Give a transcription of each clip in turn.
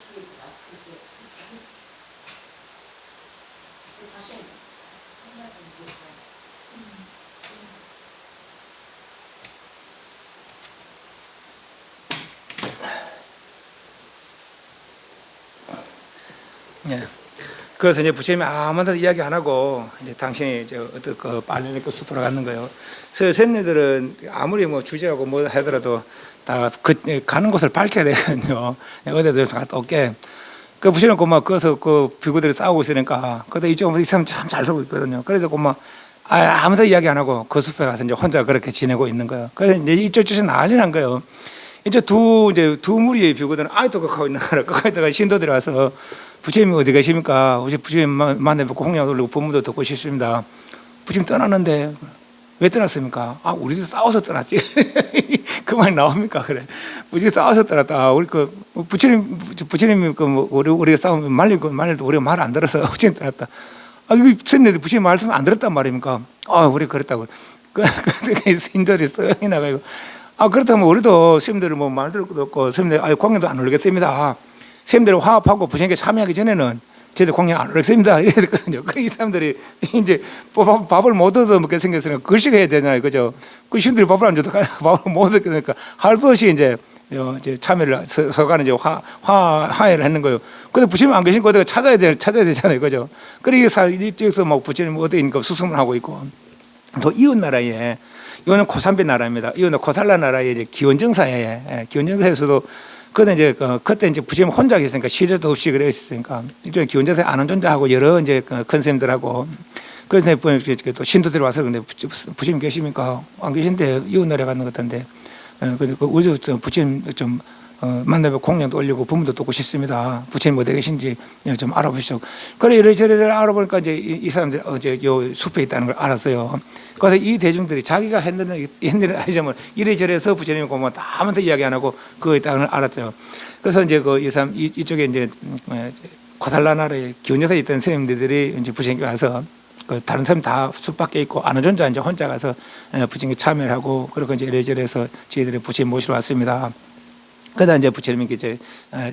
예. 그래서 이제 부처님이 아무한테도 이야기 안 하고 이제 당신이 어떤 그 빨리 끝으로 돌아가는 거예요. 그래서 쌤네들은 아무리 뭐 주제하고 뭐 하더라도 다 가는 곳을 밝혀야 되거든요. 어디도 갔다 올게. 그 부처님 고마 거기서 그 비구들이 싸우고 있으니까 그래도 이쪽은 이 사람 참 잘 살고 있거든요. 그래도 고마 아무도 이야기 안 하고 그 숲에 가서 이제 혼자 그렇게 지내고 있는 거예요. 그래서 이제 이쪽 쪽에서 난리 난 거예요. 이제 두 무리의 비구들은 아직도 그거 하고 있는 거라. 거기다가 신도들이 와서 부처님이 어디 계십니까? 부처님 만나뵙고 공양 올리고 법문도 듣고 싶습니다. 부처님 떠났는데 왜 떠났습니까? 아, 우리도 싸워서 떠났지. 그 말이 나옵니까? 그래. 우리 싸워서 떠났다. 우리 부처님이 우리가 싸우면 말도 우리가 말 안 들어서 부처님 떠났다. 아, 이거 선생님들 부처님 말씀 안 들었단 말입니까? 아, 우리 그랬다고. 그 신들이 썩이 나가고. 아, 그렇다면 우리도 스님들 뭐 말 들을 것도 없고 스님들 공양도 안 올리겠습니다. 스님들 화합하고 부처님께 참여하기 전에는 저희들 공양 안 올리겠습니다. 이랬거든요. 그 이 사람들이 이제 밥을 못 얻어먹게 생겼으니까 글씨가 해야 되잖아요. 그죠? 그 스님들이 밥을 안 줘도 밥을 못 얻으니까 할도 없이 이제 참여를 서가는 이제 화해를 하는 거예요. 근데 부처님 안 계신 거 어디가 찾아야 되잖아요. 그죠? 그러니까 이쪽에서 막 부처님 어디니까 수승을 하고 있고 또 이웃 나라에 이거는 고산배 나라입니다. 이거는 고살라 나라의 이제 기원정사에 기원정사에서도 그때 이제 부처님 혼자 계시니까 시절도 없이 그랬으니까 이쪽 기원정사에 아는 존재하고 여러 이제 큰 스님들하고 그래서 또 신도들이 와서 근데 부처님 계십니까? 안 계신데 이웃 나라에 갔는 것 같은데 우주 부처님 좀 만나면 공양도 올리고 법문도 듣고 싶습니다. 부처님 어디 계신지 좀 알아보시죠. 그래 이래저래 알아보니까 이제 이 사람들이 이제 요 숲에 있다는 걸 알았어요. 그래서 이 대중들이 자기가 했는 일을 하자면 이래저래서 부처님이 보면 아무한테 이야기 안 하고 그거 있다는 걸 알았죠. 그래서 이제 이 사람 이쪽에 이제 고달라 나라에 기원여사에 있던 스님들이 이제 부처님께 와서 그 다른 사람 다 숲 밖에 있고 아는 존재 이제 혼자 가서 부처님께 참여를 하고 그리고 이제 이래저래서 저희들이 부처님 모시러 왔습니다. 그러다 이제 부처님이 이제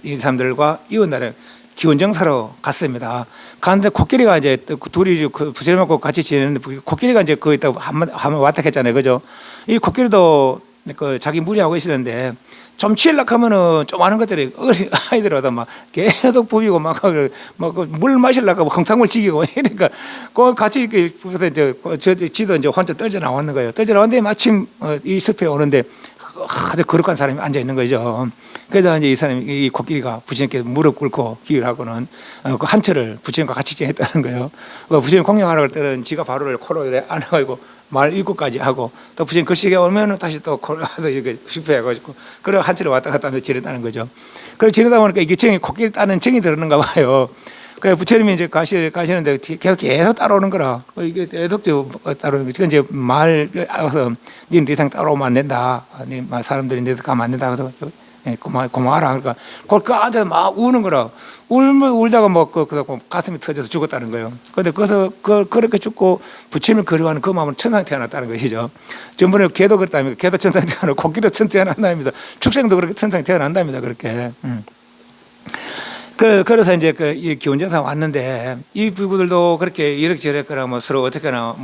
이 사람들과 이웃나라 기원정사로 갔습니다. 가는데 코끼리가 이제 둘이 부처님하고 같이 지내는데 코끼리가 이제 거기 있다고 한번 왔다 했잖아요. 그죠? 이 코끼리도 그 자기 무리하고 있었는데 좀 취하려고 하면은 좀 아는 것들이 어린 아이들마다 막 계속 부비고 막 물 마시려고 흥탕물 지기고 이러니까 그 같이 이제 지도 이제 혼자 떨져 나왔는 거예요. 떨져 나왔는데 마침 이 숲에 오는데 아주 거룩한 사람이 앉아 있는 거죠. 그래서 이제 이 사람이 이 코끼리가 부처님께 무릎 꿇고 기를 하고는 그 한철을 부처님과 같이 지냈다는 거예요. 부처님 공양하러 갈 때는 지가 바로를 코로 안아가지고 말 입구까지 하고 또 부처님 글씨가 오면은 다시 또 코로 이렇게 슈퍼해가지고 그래 한철을 왔다 갔다 하면서 지냈다는 거죠. 그래 지내다 보니까 이게 정이 코끼리 따는 정이 들었는가 봐요. 그래서 부처님이 이제 가시는데 계속 따라오는 거라. 이게 계속 따라오는 거. 지금 이제 말 와서 니는 더 이상 따라오면 안 된다. 사람들이 너도 가면 안 된다. 그래서 고마워라. 그러니까 그 앉아서 막 우는 거라. 울다가 가슴이 터져서 죽었다는 거예요. 그런데 거기서 그렇게 죽고 부처님을 그리워하는 그 마음은 천상에 태어났다는 것이죠. 전번에 개도 그랬다니까. 개도 천상에 태어나고 코끼리도 천상에 태어난답니다. 축생도 그렇게 천상에 태어난답니다. 그렇게. 그래서 이제 이 기원정사 왔는데 이 부부들도 그렇게 이렇게 그러면 서로 어떻게나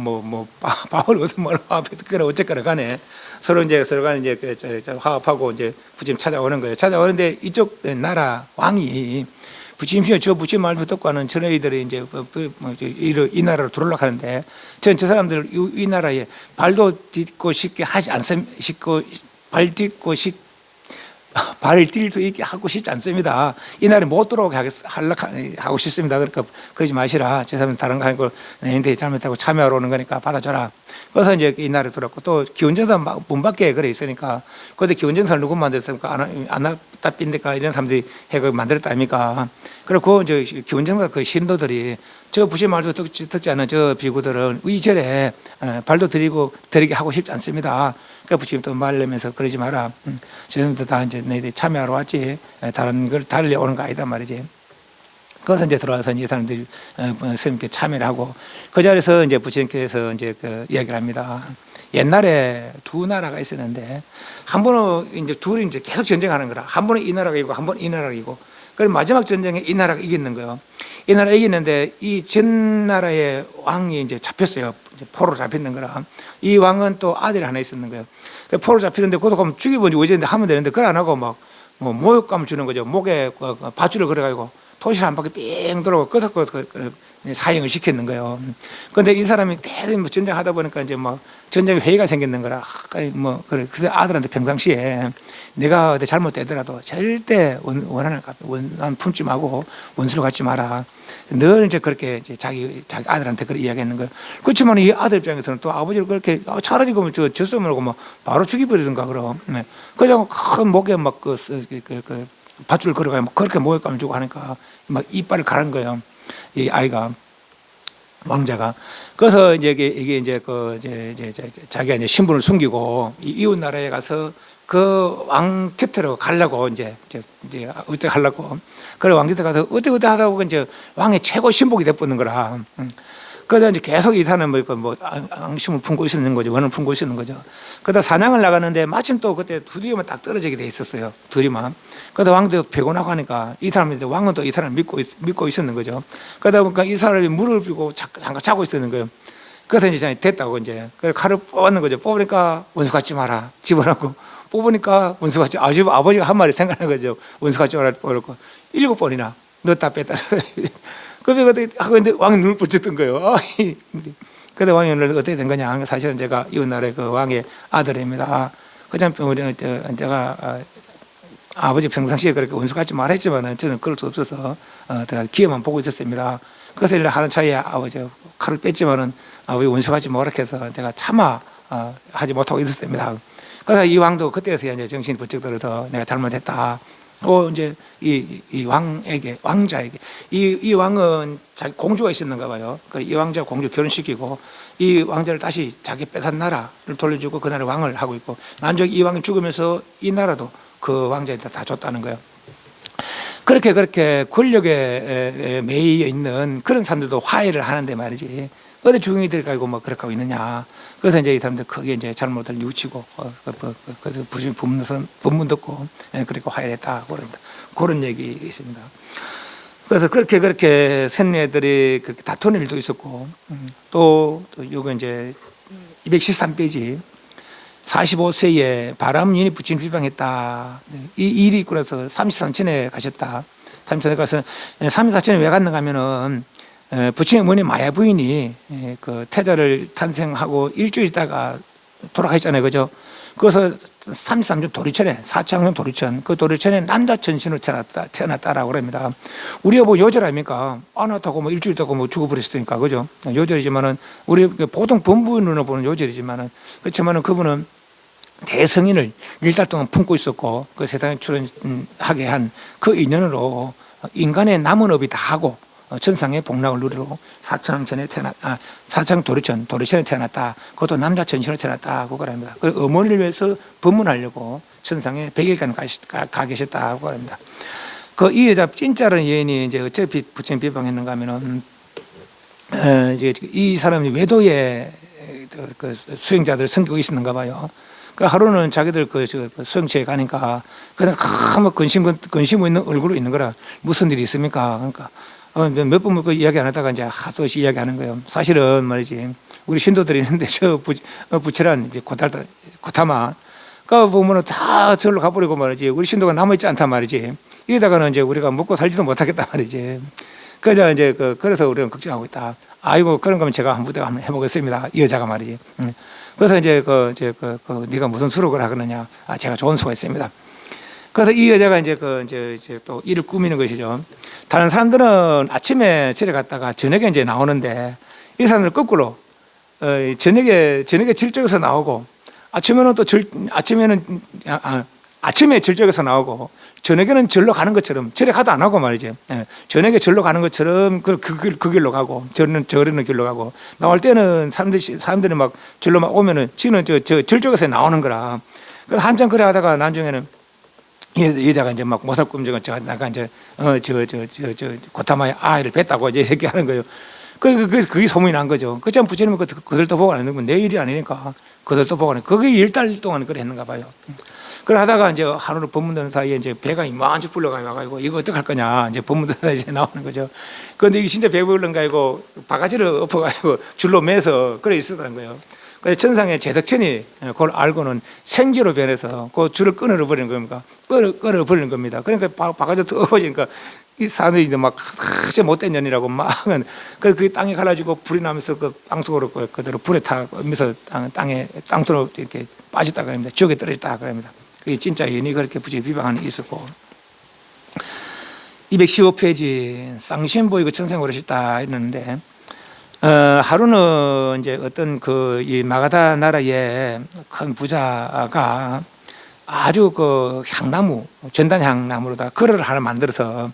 밥을 얻어 먹으러 어떻게나 어쨌거나 간에 서로 간에 이제 화합하고 이제 부처님 찾아오는 거예요. 찾아오는데 이쪽 나라 왕이 부처님 저 부처님 말도 듣고 하는 전의들이 이제 이 나라로 들어오려고 하는데 저 사람들 이 나라에 발도 딛고 쉽게 하지 않습니다. 발을 뛸 수 있게 하고 싶지 않습니다. 이 날에 못 들어오게 하고 싶습니다. 그러니까 그러지 마시라. 저 사람은 다른 거 아니고 너희들 잘못하고 참여하러 오는 거니까 받아줘라. 그래서 이제 이 날에 들었고 또 기원정사 문 밖에 그래 있으니까 그때 기원정사를 누구 만들었습니까? 아나따빈데까 이런 사람들이 해가 만들었다 아닙니까? 그리고 이제 기원정사 그 신도들이 저 부처님 말도 듣지 않은 저 비구들은 의절에 발도 들이게 하고 싶지 않습니다. 그러니까 부처님 또 말내면서 그러지 마라. 저놈들 다 이제 너희들이 참여하러 왔지. 다른 걸 달려오는 거 아니다 말이지. 그래서 이제 들어와서 이 사람들이 스님께 참여를 하고 그 자리에서 이제 부처님께서 이제 이야기를 합니다. 옛날에 두 나라가 있었는데 한 번은 이제 둘이 이제 계속 전쟁하는 거라. 한 번은 이 나라가 이고 한 번은 이 나라가 이고. 그리고 마지막 전쟁에 이 나라가 이겼는 거예요. 이 나라 이겼는데 이 전 나라의 왕이 이제 잡혔어요. 이제 포로로 잡혔는 거라. 이 왕은 또 아들이 하나 있었는 거예요. 포로로 잡히는데 그것도 가면 죽이든지 어쩌든지 하면 되는데 그걸 안 하고 막 뭐 모욕감을 주는 거죠. 목에 밧줄을 걸어가지고 도시를 한 바퀴 삥 돌아고 끄덕끄덕 사형을 시켰는 거예요. 그런데 이 사람이 계속 뭐 전쟁하다 보니까 이제 막 전쟁 회의가 생겼는 거라. 뭐 그래서 아들한테 평상시에 내가 어디 잘못되더라도 절대 원한을 품지 말고 원수를 갖지 마라. 늘 이제 그렇게 이제 자기 아들한테 그렇게 이야기했는 거예요. 그렇지만 이 아들 입장에서는 또 아버지를 그렇게 차라리 그러면 졌으면 뭐 바로 죽여버리든가 그럼. 그냥 큰 목에 막 밧줄 걸어가요. 그렇게 모욕감을 주고 하니까 막 이빨을 가른 거예요. 이 아이가 왕자가. 그래서 이제 이게 이제 자기가 이제 신분을 숨기고 이웃 나라에 가서 그 왕 곁으로 가려고 이제 어떻게 하려고. 그래 왕 곁에 가서 어떻게 하다 보면 이제 왕의 최고 신복이 돼버리는 거라. 그러다 이제 계속 이 사람은 뭐 앙심을 품고 있었는 거죠. 원을 품고 있었는 거죠. 그러다 사냥을 나가는데 마침 또 그때 두리만 딱 떨어지게 돼 있었어요. 두리만. 그러다 왕도 피곤하고 하니까 이 사람이 이제 왕은 또 이 사람을 믿고 있었는 거죠. 그러다 보니까 이 사람이 무릎을 꿇고 잠깐 자고 있었는 거예요. 그래서 이제 됐다고 이제 그래서 칼을 뽑았는 거죠. 뽑으니까 원수 갖지 마라. 집어넣고 뽑으니까 원수 갖지. 아버지가 한 말이 생각난 거죠. 원수 갖지 마라. 뽑고 7번이나 넣었다 뺐다. 그런데 왕이 눈을 붙였던 거예요. 그런데 왕이 오늘 어떻게 된 거냐? 사실은 제가 이웃 나라의 그 왕의 아들입니다. 그냥 제가 아버지 평상시에 그렇게 원수 갖지 말했지만 저는 그럴 수 없어서 제가 기회만 보고 있었습니다. 그래서 하는 차이에 아버지 칼을 뺐지만은 아버지 원수 갖지 말라 해서 제가 차마 하지 못하고 있었습니다. 그래서 이 왕도 그때서야 이제 정신이 번쩍 들어서 내가 잘못했다. 이제 이 왕자에게 이 왕은 자기 공주가 있었는가 봐요. 이 왕자 공주 결혼시키고 이 왕자를 다시 자기 뺏은 나라를 돌려주고 그 나라 왕을 하고 있고 나중에 이 왕이 죽으면서 이 나라도 그 왕자한테 다 줬다는 거예요. 그렇게 권력에 매여 있는 그런 사람들도 화해를 하는데 말이지. 어디 중용이 들어가고 뭐 그렇게 하고 있느냐. 그래서 이제 이 사람들 크게 이제 잘못을 뉘우치고 그래서 법문 듣고 그렇게 화해를 했다. 그런 얘기 있습니다. 그래서 그렇게 셋네들이 그렇게 다투는 일도 있었고 또 요거 이제 213페이지 45세에 바람윤이 부친을 비방했다. 이 일이 있고 나서 33층에 가셨다. 33층에 가서 34층에 왜 갔는가 하면은 부친의 어머니 마야 부인이 그 태자를 탄생하고 일주일 있다가 돌아가셨잖아요. 그죠? 그래서 33년 도리천에, 사창년 도리천, 그 도리천에 남자 천신으로 태어났다라고 합니다. 우리가 뭐 여절 아닙니까? 안 왔다고 뭐 일주일 있다고 뭐 죽어버렸으니까. 그죠? 여절이지만은, 우리 보통 본부인으로 보는 여절이지만은, 그렇지만은 그분은 대성인을 1달 동안 품고 있었고, 그 세상에 출연하게 한 그 인연으로 인간의 남은 업이 다 하고, 천상의 복락을 누리러 사창 도리천에 태어났다. 그것도 남자 천신으로 태어났다고 그럽니다. 그 어머니를 위해서 법문하려고 천상에 100일간 가 계셨다고 합니다. 그 이 여자 찐짜른 여인이 이제 어차피 부처님 비방했는가 하면은 이제 이 사람이 외도에 그 수행자들 섬기고 있었는가 봐요. 그 하루는 자기들 그 수행처에 가니까 그냥 아무 근심 있는 얼굴로 있는 거라 무슨 일이 있습니까? 그러니까 몇 번 그 이야기 안 하다가 이제 하도 이야기하는 거예요. 사실은 말이지 우리 신도들이 있는데 저 부처란 이제 고타마 그 보면은 다 절로 가버리고 말이지 우리 신도가 남아있지 않단 말이지. 이러다가는 이제 우리가 먹고 살지도 못하겠다 말이지. 그래서 이제 그래서 우리는 걱정하고 있다. 아이고 그런 거면 제가 한번 해보겠습니다. 이 여자가 말이지. 그래서 이제 네가 무슨 수록을 하겠느냐? 제가 좋은 수가 있습니다. 그래서 이 여자가 이제 또 일을 꾸미는 것이죠. 다른 사람들은 아침에 절에 갔다가 저녁에 이제 나오는데 이 사람들은 거꾸로 저녁에 질적에서 나오고 아침에 질적에서 나오고 저녁에는 절로 가는 것처럼 절에 가도 안 하고 말이죠. 저녁에 절로 가는 것처럼 그 길로 가고 저리는 길로 가고 나올 때는 사람들이 막 절로 막 오면은 지는 저 절쪽에서 나오는 거라. 그래서 한참 그래 하다가 나중에는 여자가 이제 막 모살꿈지가 내가 이제 고타마의 아이를 뵀다고 이제 이렇게 하는 거예요. 그게 소문이 난 거죠. 그 참 부처님은 그들도 보고 안 했는 건 내 일이 아니니까 그들도 보고 안 했는 그게 10달 동안 그래 했는가 봐요. 그러다가 이제 하루를 법문하는 사이에 이제 배가 이만큼 불러가지고 이거 어떡할 거냐 이제 법문하다 이제 나오는 거죠. 그런데 이게 진짜 배 불른가지고 바가지를 엎어가지고 줄로 매서 그래 있었다는 거예요. 그래서 천상의 제덕천이 그걸 알고는 생쥐로 변해서 그 줄을 끊어버리는 겁니다. 끊어버리는 겁니다. 그러니까 바가지 엎어지니까 이 사람들이 막 진짜 못된 년이라고 막 그 땅에 갈라지고 불이 나면서 그 땅속으로 그대로 불에 타면서 땅속으로 이렇게 빠졌다 그럽니다. 지옥에 떨어졌다 그럽니다. 그게 진짜 연이 그렇게 비방하는 게 있었고 215페이지 쌍신보이고 천생을 오르셨다 이러는데 하루는 이제 어떤 이 마가다 나라의 큰 부자가 아주 그 향나무 전단 향나무로다 그릇을 하나 만들어서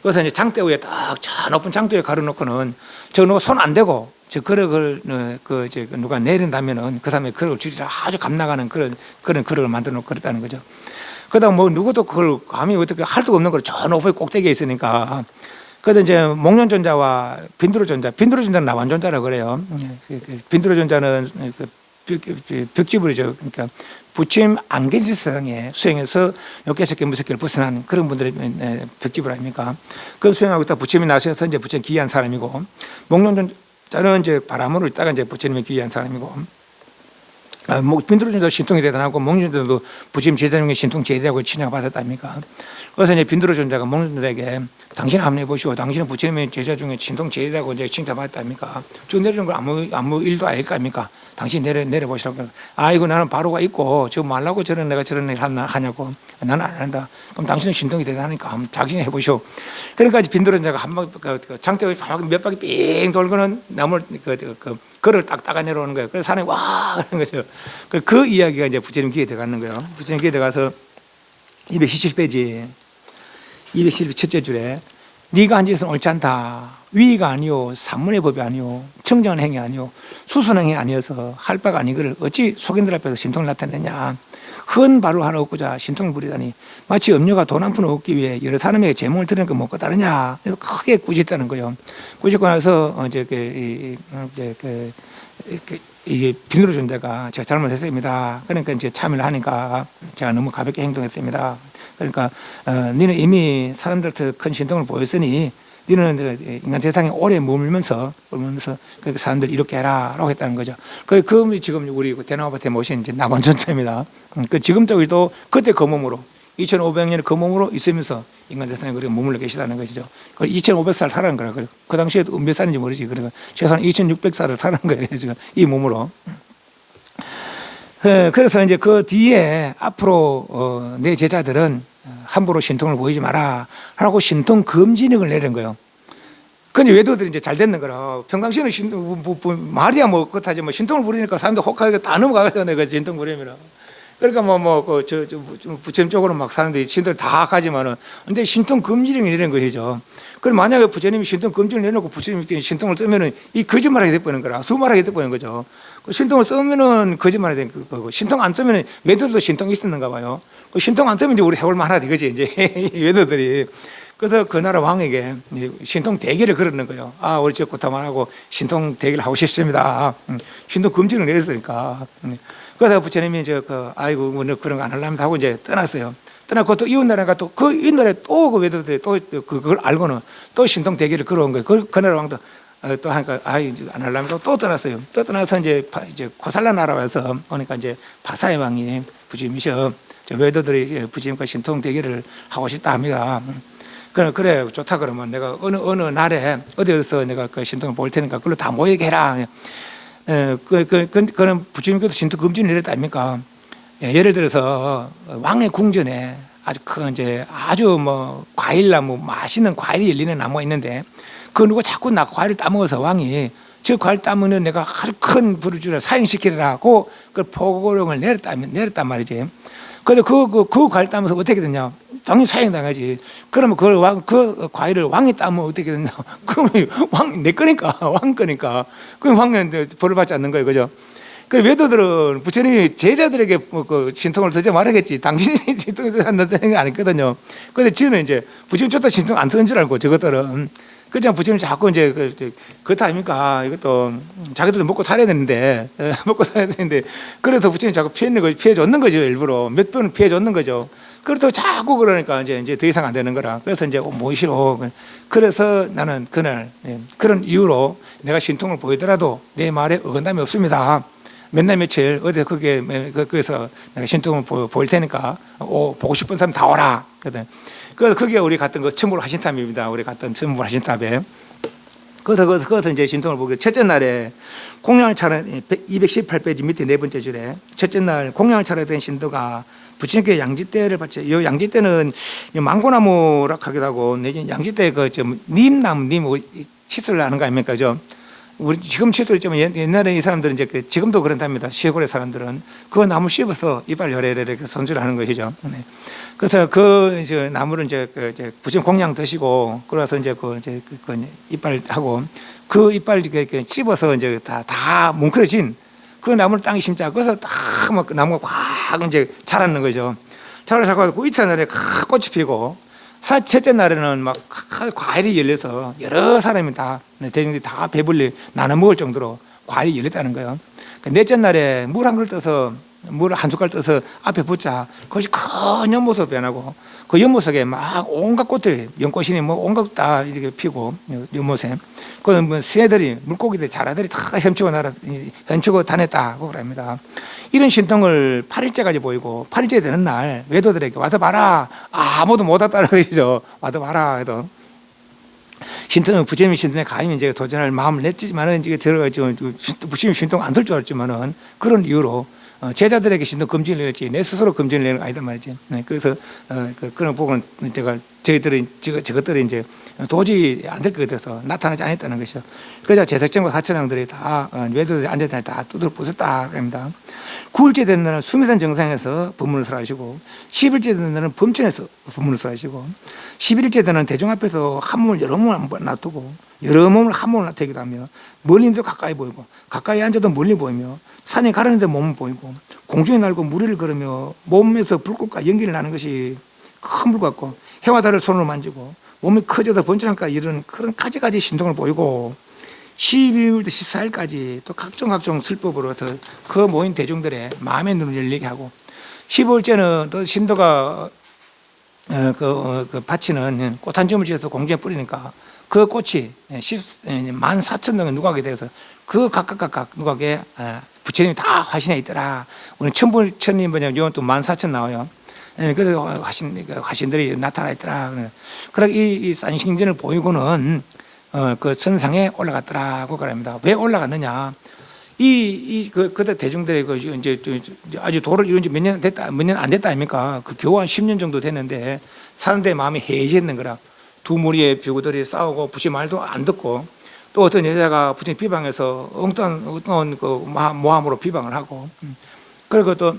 그래서 이제 장대 위에 딱 저 높은 장대 위에 가려놓고는 저 누가 손 안 대고 저 그릇을 이제 누가 내린다면은 그 사람의 그릇을 줄이라 아주 감나가는 그런 그릇을 만들어 놓고 그랬다는 거죠. 그러다 뭐 누구도 그걸 감히 어떻게 할 수가 없는 걸 저 높은 꼭대기에 있으니까 그래서 이제 목련존자와 빈두르존자는 나완존자라고 그래요. 빈두르존자는 벽지불이죠. 그러니까 부처님 안 계신 세상에 수행해서 욕계석계 무색계를 벗어난 그런 분들이 벽지불 아닙니까? 그 수행하고 있다 부처님이 나서서 이제 부처님 귀한 사람이고 목련존자는 이제 바람으로 있다가 이제 부처님이 귀한 사람이고 빈두르존자도 신통이 대단하고 목련존자도 부처님 제자 중에 신통 제일이라고 칭찬받았다 아닙니까? 그래서 이제 빈두르존자가 목련존자에게 당신 한번 해보시오. 당신은 부처님의 제자 중에 신통 제일이라고 이제 칭찬받았다 아닙니까? 저 내리는 걸 아무 일도 아닐 거 아닙니까? 당신 내려보시라고. 아이고 나는 바로가 있고 저 말라고 내가 저런 일 하냐고. 나는 안 한다. 그럼 당신은 신통이 대단하니까 한번 자신이 해보시오. 그러니까 빈두르존자가 한번 장대 몇 바퀴 삥 돌고는 나무를 그를 딱 따가 내려오는 거예요. 그래서 사람이 와 그러는 거죠. 그 이야기가 이제 부처님 귀에 들어가는 거예요. 부처님 귀에 들어가서 217페이지 217 첫째 줄에 네가 한 짓은 옳지 않다. 위의가 아니요 산문의 법이 아니요 청정한 행위 아니요 수순 행위 아니어서 할 바가 아니거를 어찌 속인들 앞에서 신통을 나타내냐. 헌 바로 하나 얻고자 신통을 부리다니 마치 음료가 돈 한 푼을 얻기 위해 여러 사람에게 제목을 드리는 거 먹고 다르냐. 크게 꾸짖다는 거예요. 꾸짖고 나서 이게 빈두르존자가 제가 잘못했습니다. 그러니까 이제 참여를 하니까 제가 너무 가볍게 행동했습니다. 그러니까 너는 이미 사람들한테 큰 신통을 보였으니 너는 인간 세상에 오래 머물면서 그러니까 사람들 이렇게 해라라고 했다는 거죠. 그 지금 우리 대나무밭에 모신 이제 나관전자입니다. 그 지금도 그때 그 몸으로 2500년의 그 몸으로 있으면서 인간 세상에 그렇게 머물러 계시다는 것이죠. 2500살 살아는 거라 그래요. 그 당시에 몇 살인지 모르지. 그러니까 최소한 2600살을 살아는 거예요. 지금 이 몸으로. 그래서 이제 그 뒤에 앞으로 내 제자들은 함부로 신통을 보이지 마라 하고 신통 금지령을 내린 거예요. 근데 외도들이 이제 잘 됐는 거라. 평상시에는 말이야 뭐 그렇다지 뭐 신통을 부리니까 사람들 혹하게 다 넘어가잖아요. 그 신통 부리면. 그러니까 부처님 쪽으로 막 사람들이 신통을 다 가지만은 근데 신통 금지령이 내린 것이죠. 그럼 만약에 부처님이 신통 금지를 내놓고 부처님이 신통을 쓰면은 이 거짓말하게 돼버리는 거라. 두말하게 돼버리는 거죠. 신통을 쓰면은 거짓말이 되는 거고 신통 안 쓰면은 외도들도 신통이 있었는가 봐요. 신통 안 쓰면 이제 우리 해볼 만하다 이거지 이제 외도들이. 그래서 그 나라 왕에게 신통 대계를 걸었는 거예요. 아, 우리 저 고타만하고 신통 대계를 하고 싶습니다. 신통 금지를 내렸으니까. 그래서 부처님이 아이고 그런 거 안 하려면 하고 이제 떠났어요. 떠나고 또 이웃나라가 또 그 이웃나라에 또 그 외도들이 또 그걸 알고는 또 신통 대계를 걸어온 거예요. 그 나라 왕도 또 하니까 안 하려면 또 떠났어요. 또 떠나서 이제 고살라 나라 와서 오니까 이제 바사의 왕이 부처님이셔. 외도들이 부처님과 신통 대계를 하고 싶다 합니다. 그래 좋다 그러면 내가 어느 날에 어디에서 내가 그 신통을 볼 테니까 그걸로 다 모이게 해라. 그는 부처님께서 신통 금지를 내렸다 아닙니까? 예를 들어서 왕의 궁전에 아주 뭐 과일나무 맛있는 과일이 열리는 나무가 있는데 그 누가 자꾸 과일을 따먹어서 왕이 저 과일 따먹는 내가 아주 큰 불을 주려 사형시키라고 그 포고령을 내렸단 말이지. 근데 그 과일 따면서 어떻게 됐냐? 당연히 사형당하지. 그러면 그 과일을 왕이 따면 어떻게 됐냐? 그러면 내 거니까, 왕 거니까. 그럼 왕은 벌을 받지 않는 거예요. 그죠? 그 외도들은 부처님이 제자들에게 신통을 쓰지 말아야겠지. 당신이 신통을 한다는 게 아니거든요. 근데 저는 이제 부처님 쫓다 신통 안 쓰는 줄 알고 저것들은. 그냥 부처님 자꾸 이제 그렇다 아닙니까? 이것도 자기들도 먹고 살아야 되는데 먹고 살아야 되는데 그래서 부처님 자꾸 피해 줬는 거죠. 일부러 몇 번은 피해 줬는 거죠. 그래도 자꾸 그러니까 이제 더 이상 안 되는 거라. 그래서 이제 모시로 그래서 나는 그날 그런 이유로 내가 신통을 보이더라도 내 말에 어긋남이 없습니다. 몇 날 며칠 어디 거기서 내가 신통을 보일 테니까 보고 싶은 사람 다 오라. 그래서 거기에 우리 갔던 그 천불 화신탑입니다. 우리 갔던 천불 화신탑에 거기서 이제 신통을 보기 첫째 날에 공양을 차려 218페이지 밑에 네 번째 줄에 첫째 날 공양을 차려던 신도가 부처님께 양지대를 받죠. 이 양지대는 망고나무라 하기도 하고 양지대 님나무 치수를 하는 거 아닙니까? 우리 지금 치수를 좀 옛날에 이 사람들은 이제 지금도 그런답니다. 시골의 사람들은 그 나무 씹어서 이빨 요래요래 손질을 하는 것이죠. 네. 그래서 이제 나무를 이제 부처님 공양 드시고 그래서 이제 이빨 하고 그 이빨 이렇게 씹어서 이제 다 뭉클어진 그 나무를 땅에 심자. 그래서 딱 나무가 확 이제 자라는 거죠. 자라서 그 이튿 날에 꽃이 피고 셋째 날에는 막 과일이 열려서 여러 사람이 대중들이 다 배불리 나눠 먹을 정도로 과일이 열렸다는 거예요. 넷째 날에 물 한 그릇 떠서 물 한 숟갈 떠서 앞에 붓자. 그것이 큰 연못으로 변하고 그 연못속에 막 온갖 꽃들이 연꽃이니 뭐 온갖 꽃 다 이렇게 피고 연못에 그 새들이 물고기들 자라들이 다 헤엄치고 다녔다고 그럽니다. 이런 신통을 8일째까지 보이고 8일째 되는 날 외도들에게 와서 봐라. 아무도 못 왔다는 거죠. 와서 봐라 해도 신통은 부처님 신통에 가면 이제 도전할 마음을 냈지만은 이제 들어가지고 부처님 신통 안 될 줄 알았지만은 그런 이유로 제자들에게 신통 금지를 내렸지 내 스스로 금지를 내는 거 아니다 말이지. 그래서 그런 부분은 저것들이 이제 도저히 안 될 것 같아서 나타나지 않았다는 것이죠. 그래서 제석정과 사천왕들이 다 외도들이 앉았다 다 두드려 부쉈다 합니다. 9일째 되는 날은 수미산 정상에서 법문을 설하시고 10일째 되는 날은 범천에서 법문을 설하시고 11일째 되는 대중 앞에서 한 몸을 여러 몸을 놔두고 여러 몸을 한 몸을 놔두기도 하며 멀리 있는데 가까이 보이고 가까이 앉아도 멀리 보이며 산에 가르는데 몸은 보이고 공중에 날고 무리를 걸으며 몸에서 불꽃과 연기를 나는 것이 큰 불 같고 해와 달을 손으로 만지고 몸이 커져서 번쩍할까 이런 그런 가지가지 신통을 보이고 12일부터 14일까지 또 각종 슬법으로 그 모인 대중들의 마음의 눈을 열리게 하고 15일째는 또 신도가 바치는 꽃 한 점을 지어서 공중에 뿌리니까 그 꽃이 14,000등의 누각이 되어서 그 각각 누각에 부처님이 다 화신에 있더라. 우리 천부천님 뭐냐면 요건 또 14,000 나와요. 그래서 화신들이 나타나 있더라. 그러고 이 산신전을 보이고는 그 선상에 올라갔더라고 그럽니다. 왜 올라갔느냐? 그때 대중들의 이제 아주 도를 이룬 지 몇 년 안 됐다 아닙니까? 그 겨우 한 10년 정도 됐는데 사람들의 마음이 해이했는 거라. 두 무리의 비구들이 싸우고 부처님 말도 안 듣고 또 어떤 여자가 부처님 비방해서 엉뚱한 그 모함으로 비방을 하고 그리고 또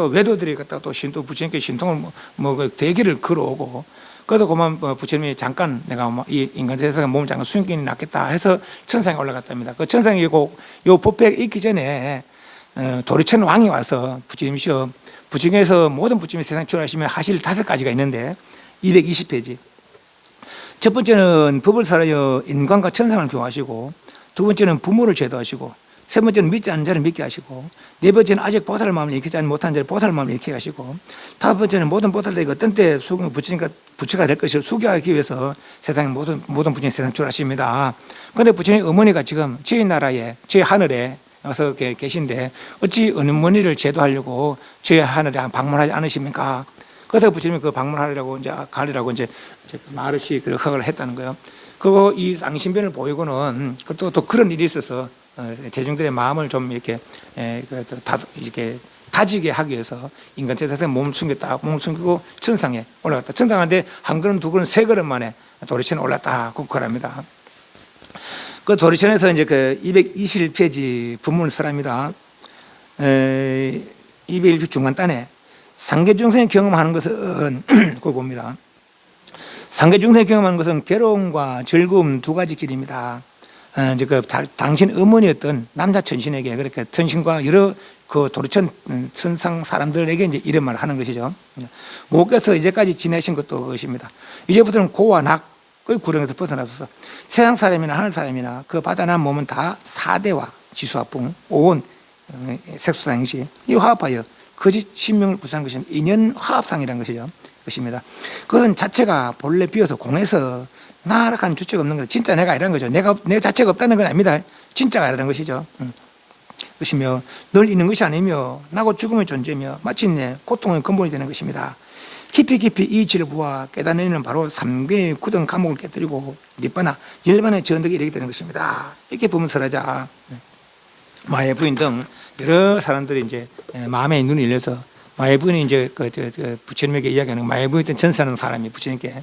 외도들이 갖다가 또 부처님께 신통을 그 대기를 걸어오고 그래도 그만 부처님이 잠깐 내가 이 인간 세상에 몸을 잠깐 수용기니 낫겠다 해서 천상에 올라갔답니다. 그 천상에 요 법회가 있기 전에 도리천 왕이 와서 부처님이시여 부처님에서 모든 부처님이 세상 출하시면 하실 5가지가 있는데 220페이지 첫 번째는 법을 살아여 인간과 천상을 교화하시고 두 번째는 부모를 제도하시고 세 번째는 믿지 않는 자를 믿게 하시고 네 번째는 아직 보살 마음을 일으키지 못한 자를 보살 마음을 일으키게 하시고 다섯 번째는 모든 보살들이 어떤 때 부처가 될 것을 수교하기 위해서 세상의 모든 부처님 세상 출하십니다. 그런데 부처님 어머니가 지금 저희 나라에 저희 하늘에 와서 계신데 어찌 어머니를 제도하려고 저희 하늘에 방문하지 않으십니까? 그래서 부처님이 그 방문하려고 가리라고 이제 말없이 그 허가를 했다는 거예요. 그리고 이 쌍신변을 보이고는 또 그런 일이 있어서 대중들의 마음을 좀 이렇게 다지게 하기 위해서 인간 세상에 몸을 숨기고 천상에 올라갔다. 천상한데 한 걸음, 두 걸음, 세 걸음 만에 도리천에 올랐다고 그럽니다. 그 도리천에서 이제 그 221페이지 법문을 설합니다. 201페이지 중간단에 상계중생이 경험하는 것은 그걸 봅니다. 상계중생이 경험하는 것은 괴로움과 즐거움 두 가지 길입니다. 이제 당신 어머니였던 남자 천신에게 그렇게 천신과 여러 그 도리천 선상 사람들에게 이제 이런 말을 하는 것이죠. 목께서 이제까지 지내신 것도 그것입니다. 이제부터는 고와 낙, 그 구렁에서 벗어나서 세상 사람이나 하늘 사람이나 그 받아난 몸은 다 사대와 지수화풍, 오온, 색소상시 이 화합하여 거짓 신명을 구사한 것이 인연 화합상이라는 것입니다. 그것은 자체가 본래 비어서 공에서 나락한 주체가 없는 거죠. 진짜 내가 아니라는 거죠. 내 자체가 없다는 건 아닙니다. 진짜가 아니라는 것이죠. 것이며 늘 있는 것이 아니며 나고 죽음의 존재며 마침내 고통의 근본이 되는 것입니다. 깊이 이 이치를 보아 깨달으면 바로 삼계의 굳은 감옥을 깨뜨리고 니바나 열반의 전덕이 이르게 되는 것입니다. 이렇게 보면 설하자 마의 부인 등 여러 사람들이 이제 마음의 눈이 열려서 마의 부인이 이제 부처님에게 이야기하는 마의 부인이던 전사하는 사람이 부처님께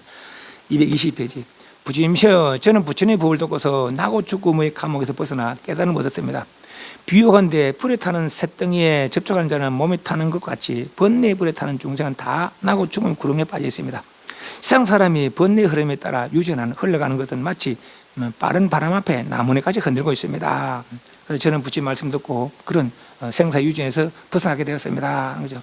220페이지 부처님이여 저는 부처님의 법을 듣고서 나고 죽음의 감옥에서 벗어나 깨달음을 얻었습니다. 비유한데 불에 타는 쇳덩이에 접촉하는 자는 몸에 타는 것 같이 번뇌의 불에 타는 중생은 다 나고 죽은 구렁에 빠져 있습니다. 세상 사람이 번뇌의 흐름에 따라 유전하는 흘러가는 것은 마치 빠른 바람 앞에 나무네까지 흔들고 있습니다. 그래서 저는 부처님 말씀 듣고 그런 생사 유전에서 벗어나게 되었습니다. 그죠?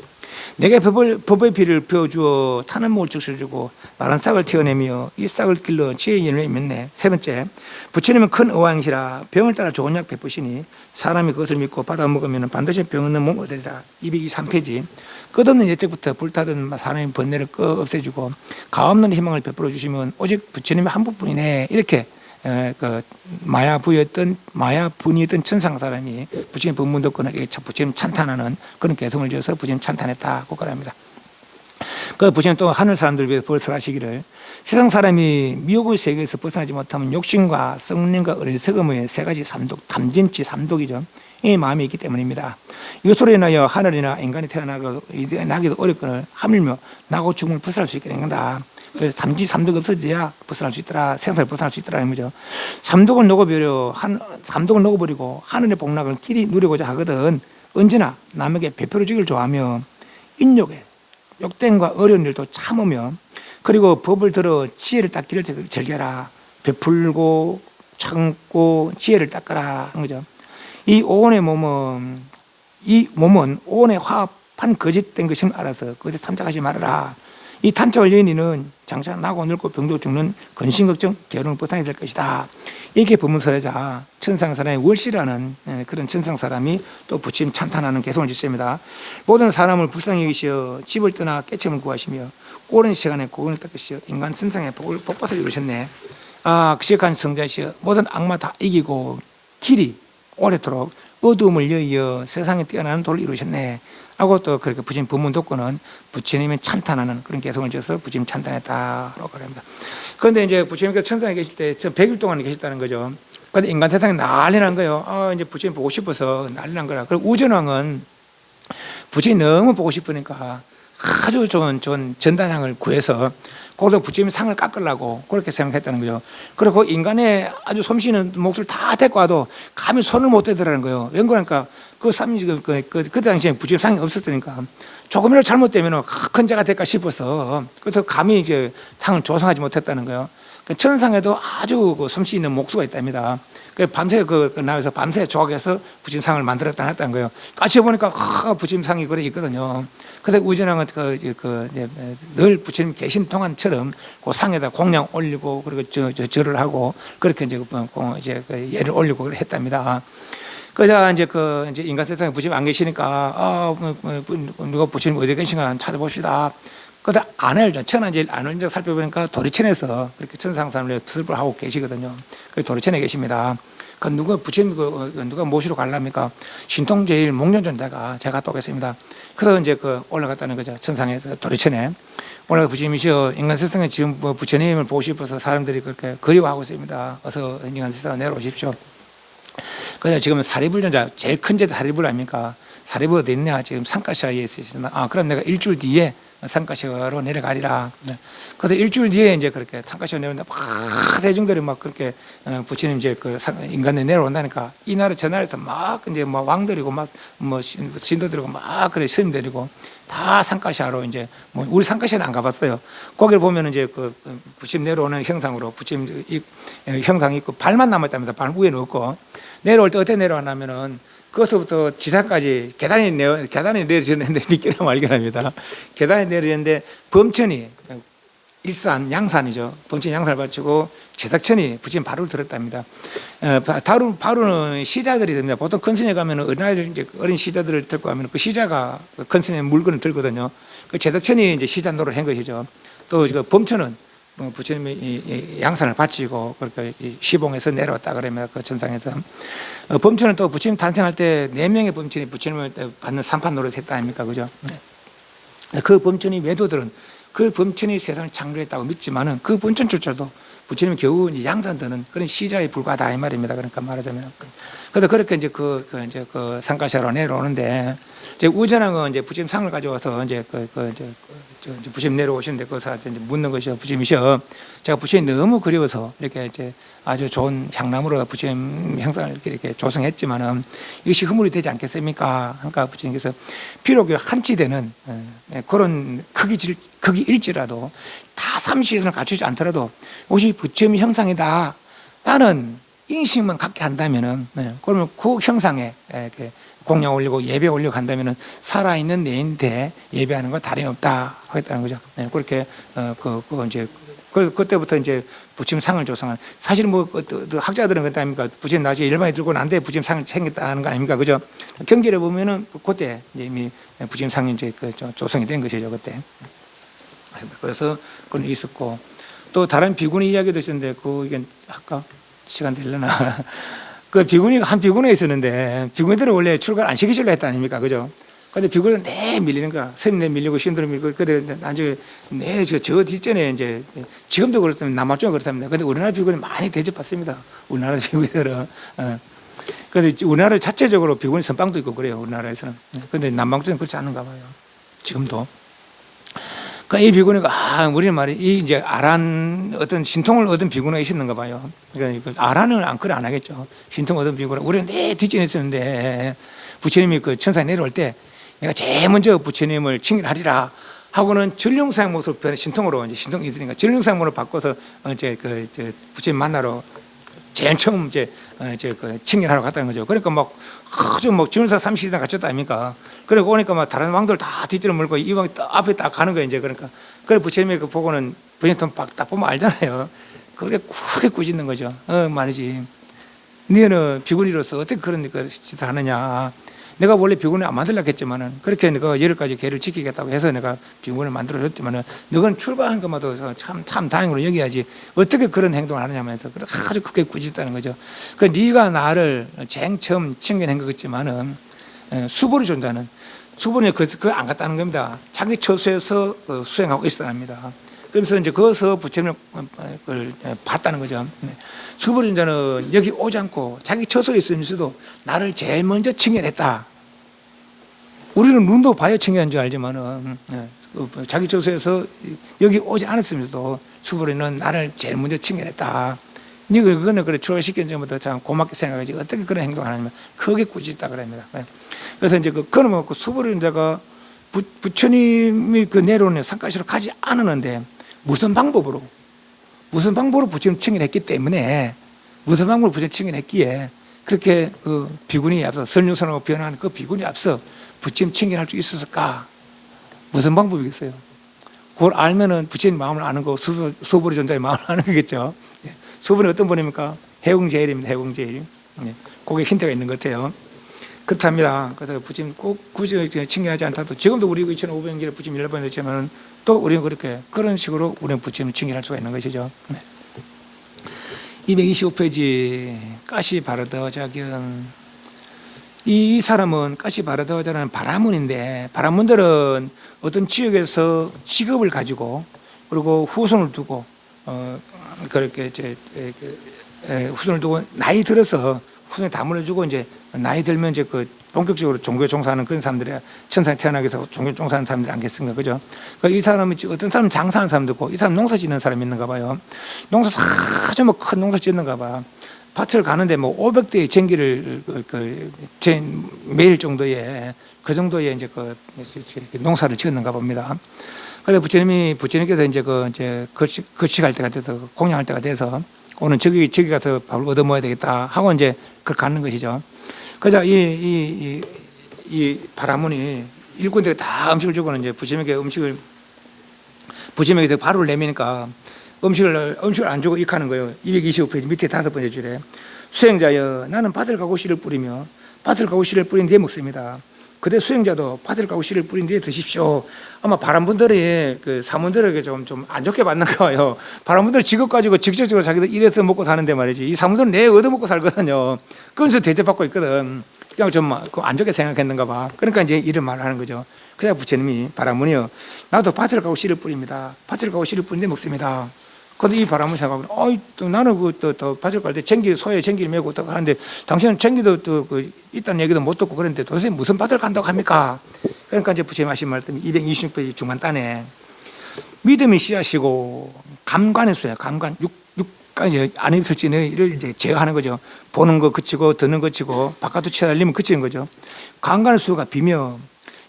내게 법의 비를 베어주어 타는 목을 적셔주고 마른 싹을 튀어내며 이 싹을 길러 지혜의 열매 맺네. 세 번째, 부처님은 큰 의왕이시라 병을 따라 좋은 약 베푸시니 사람이 그것을 믿고 받아 먹으면 반드시 병 없는 몸 얻으리라. 223페이지 끝없는 예적부터 불타던 사람의 번뇌를 없애주고 가없는 희망을 베풀어 주시면 오직 부처님의 한 분뿐이네. 이렇게 마야분이었던 천상 사람이 부처님 법문 듣고는 부처님 찬탄하는 그런 개성을 지어서 부처님 찬탄했다고 말합니다. 그 부처님 또 하늘 사람들을 위해서 벌설하시기를 세상 사람이 미혹의 세계에서 벗어나지 못하면 욕심과 성능과 어리석음의 세 가지 삼독, 탐진치 삼독이죠. 이 마음이 있기 때문입니다. 이것으로 인하여 하늘이나 인간이 태어나기도 어렵거늘 하물며 나고 죽음을 벗어날 수 있게 된 건다. 그래서 탐지 삼독이 없어져야 벗어날 수 있더라. 생사를 벗어날 수 있더라는 거죠. 삼독을 녹아버리고 하늘의 복락을 길이 누리고자 하거든 언제나 남에게 베풀어 주기를 좋아하며 인욕에 욕됨과 어려운 일도 참으며 그리고 법을 들어 지혜를 닦기를 즐겨라. 베풀고 참고 지혜를 닦아라 하는 거죠. 이 몸은 오온에 화합한 거짓된 것임을 알아서 그것에 탐착하지 말아라. 이 탐착을 연인은 장차 나고 늙고 병도 죽는 근심걱정 게으름을 벗어나야 될 것이다. 이게 법문서자 천상사람의 월시라는 그런 천상사람이 또 부처님 찬탄하는 개성을 짓습니다. 모든 사람을 불쌍히 여기시어 집을 떠나 깨침을 구하시며 오랜 시간에 고은을 닦으시어 인간 천상의 복받을 이루셨네. 그시간 성자시여 모든 악마 다 이기고 길이 오래도록 어두움을 여의어 세상에 뛰어나는 도를 이루셨네 하고 또 그렇게 부처님 법문 듣고는 부처님의 찬탄하는 그런 개성을 지어서 부처님 찬탄했다라고 합니다. 그런데 이제 부처님께서 천상에 계실 때 100일 동안 계셨다는 거죠. 그런데 인간 세상에 난리 난 거예요. 이제 부처님 보고 싶어서 난리 난 거라. 그리고 우전왕은 부처님 너무 보고 싶으니까 아주 좋은 전단향을 구해서 거기서 부처님 상을 깎으려고 그렇게 생각했다는 거죠. 그리고 인간의 아주 솜씨는 몫을 다 데리고 와도 감히 손을 못 대더라는 거예요. 왠 거니까 그 당시에 부처님 상이 없었으니까 조금이라도 잘못되면 큰 자가 될까 싶어서 그래서 감히 이제 상을 조성하지 못했다는 거예요. 천상에도 아주 솜씨 있는 목수가 있답니다. 밤새 나와서 밤새 조각해서 부처님 상을 만들었다 했다는 거예요. 같이 보니까 부처님 상이 그래 있거든요. 그래서 우전왕은 늘 부처님 계신 동안처럼 그 상에다 공양 올리고 그리고 절을 하고 그렇게 이제 예를 올리고 그래 했답니다. 그러자 이제 인간 세상에 부처님 안 계시니까 누가 부처님 어디 계신가 찾아봅시다. 그러다 안을 천안제일 안을 이제 살펴보니까 도리천에서 그렇게 천상사람을 투입을 하고 계시거든요. 그 도리천에 계십니다. 그 부처님 누가 모시러 가려니까 신통제일 목련존자가 제가 또 오겠습니다. 그래서 이제 올라갔다는 거죠. 천상에서 도리천에 올라가 부처님이시여 인간 세상에 지금 부처님을 보고 싶어서 사람들이 그렇게 그리워하고 있습니다. 어서 인간 세상에 내려오십시오. 그래서 지금 사리불존자 제일 큰 제도 사리불 아닙니까? 사리불 어디 있냐? 지금 상가시아에 있으시나? 그럼 내가 일주일 뒤에 상가시아로 내려가리라. 그래서 일주일 뒤에 이제 그렇게 상가시아 내려온다. 막 대중들이 막 그렇게 부처님 이제 인간에 내려온다니까 이날에 전날에서 막 이제 왕들이고 막 신도들이고 막 그래 스님들이고 다 상가시아로 이제 우리 상가시아는 안 가봤어요. 거기를 보면 이제 부처님 내려오는 형상으로 부처님 형상이 있고 발만 남았답니다. 발 위에는 없고 내려올 때 어떻게 내려왔냐면은 그것부터 지상까지 계단이 내려지는데 믿기나 말기나 합니다. 계단이 내려지는데 범천이 일산, 양산이죠. 범천 양산을 바치고 제덕천이 부처님 바루를 들었답니다. 바루는 시자들이 됩니다. 보통 큰 스님에 가면 어린아이들, 이제 어린 시자들을 들고 가면 그 시자가 큰 스님의 물건을 들거든요. 그 제덕천이 이제 시자 노릇을 한 것이죠. 또 그 범천은 부처님이 양산을 바치고 그렇게 시봉에서 내려왔다 그러면 그 전상에서 범천은 또 부처님 탄생할 때 4명의 범천이 부처님을 받는 산판 노릇을 했다 아닙니까, 그죠? 그 범천이 외도들은 그 범천이 세상을 창조했다고 믿지만은 그 범천조차도 부처님이 겨우 이제 양산되는 그런 시자에 불과하다 이 말입니다. 그러니까 말하자면. 그래서 그렇게 이제 그 상가샤로 내려오는데 이제 우전한 건 이제 부처님 상을 가져와서 이제 이제 부처님 내려오시는데 그것을 이제 묻는 것이요. 부처님이셔. 제가 부처님 너무 그리워서 이렇게 이제 아주 좋은 향나무로 부처님 형상을 이렇게 조성했지만은 이것이 허물이 되지 않겠습니까? 그러니까 부처님께서 비록 한치 되는 그런 크기일지라도 다 삼시선을 갖추지 않더라도 옷이 부처님 형상이다. 나는 인식만 갖게 한다면은 그러면 그 형상에 이렇게 공양 올리고 예배 올리고 간다면은 살아있는 내인데 예배하는 건 다름이 없다 하겠다는 거죠. 그렇게 이제 그때부터 이제 부처님 상을 조성한 사실 뭐 학자들은 그렇다 아닙니까? 부처님 나중에 열반이 들고 난 뒤에 부처님 상을 생겼다는 거 아닙니까? 그죠? 경전에 보면은 그때 이미 부처님 상이 이제 조성이 된 것이죠 그때. 그래서 그건 있었고 또 다른 비구니 이야기도 있었는데 이게 아까 시간 되려나 그 비구니가 한 비구니가 있었는데 비구니들은 원래 출가를 안 시키시려 했다 아닙니까, 그죠? 근데 비구니는 내 밀리는 거야. 스님 내 밀리고 신들 밀고 그래 나중에 저 뒷전에 이제 지금도 그렇다면 남아쪽은 그렇답니다. 근데 우리나라 비구니 많이 대접받습니다. 우리나라 비구니들은. 근데 우리나라 자체적으로 비구니 선방도 있고 그래요. 우리나라에서는. 근데 남방 쪽은 그렇지 않은가 봐요. 지금도. 이 비구니가 우리 말이 이 이제 아란 어떤 신통을 얻은 비구니가 있었는가 봐요. 그러니까 아란은 안 하겠죠. 신통 얻은 비구니. 우리는 내 뒷전에 있었는데 부처님이 그 천상에 내려올 때 내가 제일 먼저 부처님을 칭의하리라 하고는 전룡사의 모습을 변해 신통으로 이제 신통이 있으니까 전룡사의 모습을 바꿔서 이제 부처님 만나러 제일 처음 이제 칭의하러 갔다는 거죠. 그러니까 막 아주 막 전룡사 30시간 갇혔다 아닙니까? 그리고 오니까 막 다른 왕들 다 뒷뒤로 물고 이 왕이 앞에 딱 가는 거예요. 이제 그러니까 그래 부처님의 그 보고는 부처님 딱 보면 알잖아요. 그게 크게 꾸짖는 거죠. 말이지. 너는 비구니로서 어떻게 그런 짓을 하느냐? 내가 원래 비구니 안 만들려고 했지만은 그렇게 내가 10가지 계를 지키겠다고 해서 내가 비구니를 만들어줬지만은 너는 출가한 것마도 참 다행으로 여겨야지 어떻게 그런 행동을 하느냐면서 아주 크게 꾸짖다는 거죠. 그 네가 나를 제일 처음 칭견한 것 같지만은 수보를 준다는 수보는 그거 안 갔다는 겁니다. 자기 처소에서 수행하고 있어야 합니다. 그래서 이제 거기서 부처님을 봤다는 거죠. 수보를 준자는 여기 오지 않고 자기 처소에 있으면서도 나를 제일 먼저 칭견했다. 우리는 눈도 봐야 칭견한 줄 알지만은 자기 처소에서 여기 오지 않았으면서도 수보리는 나를 제일 먼저 칭견했다. 그거는 그래 출가시킨 전부터 참 고맙게 생각하지 어떻게 그런 행동을 하냐면 크게 꾸짖다 그럽니다. 그래서 이제 그러면 그 수보리자가 부처님이 내려오는 산가시로 가지 않았는데 무슨 방법으로 부처님 칭의했기 때문에 무슨 방법으로 부처님 칭의했기에 그렇게 그 비구니에 앞서 설륜선하고 변화하는 그 비구니에 앞서 부처님 칭의할 수 있었을까? 무슨 방법이겠어요? 그걸 알면은 부처님 마음을 아는 거 수보리 전자의 마음을 아는 거겠죠. 수보리 어떤 분입니까? 해공제일입니다. 해공제일. 그게 힌트가 있는 것 같아요. 그렇답니다. 그래서 부처님 꼭 굳이 칭의하지 않다도 지금도 우리 2500년에 부처님 10번 했지만 또 우리는 그런 식으로 우리는 부처님을 칭의할 수가 있는 것이죠. 225페이지 까시 바르더자견. 이 사람은 까시 바르더자라는 바라문인데 바라문들은 어떤 지역에서 직업을 가지고 그리고 후손을 두고 그렇게 후손을 두고 나이 들어서 후손에 담을 주고 이제 나이 들면 이제 본격적으로 종교에 종사하는 그런 사람들이 천상에 태어나게 해서 종교에 종사하는 사람들이 아니겠습니까? 그죠? 이 사람이 어떤 사람은 장사하는 사람도 있고 이 사람 농사 짓는 사람이 있는가 봐요. 농사 아주 큰 농사 짓는가 봐. 밭을 가는데 500대의 전기를 매일 정도의 그 정도의 이제 농사를 지었는가 봅니다. 그래서 부처님께서 이제 거식할 때가 돼서 공양할 때가 돼서 오늘 저기 가서 밥을 얻어 먹어야 되겠다 하고 이제 그걸 갖는 것이죠. 그래서 이 바라문이 일꾼들이 다 음식을 주고는 이제 부처님께 음식을 부처님에게 바로를 내미니까 음식을 안 주고 익하는 거예요. 225페이지 밑에 5번째 줄에 수행자여 나는 밭을 가고 씨를 뿌리며 밭을 가고 씨를 뿌린 뒤에 먹습니다. 그대 수행자도 밭을 가고 씨를 뿌린 뒤에 드십시오. 아마 바람분들이 그 사문들에게 좀 안 좋게 받는 거예요. 바람분들 직업 가지고 직접적으로 자기들 일해서 먹고 사는데 말이지 이 사문들은 내 얻어먹고 살거든요. 그러면서 대접받고 있거든. 그냥 좀 안 좋게 생각했는가 봐. 그러니까 이제 이런 말을 하는 거죠. 그래야 부처님이 바람문이요 나도 밭을 가고 씨를 뿌립니다. 밭을 가고 씨를 뿌린 뒤에 먹습니다. 근데 이 바람을 생각하면, 또 나는 또 밭을 갈 때 소에 쟁기를 메고 딱 하는데, 당신은 쟁기도 있다는 얘기도 못 듣고 그랬는데, 도대체 무슨 밭을 간다고 합니까? 그러니까 이제 부처님 하신 말씀, 226페이지 중간단에, 믿음이 씨앗이고, 감관의 수야, 감관, 육까지 안에 있을지를 이제 제어하는 거죠. 보는 거 그치고, 듣는 거 그치고, 바깥으로 치달리면 그치는 거죠. 감관의 수가 비며,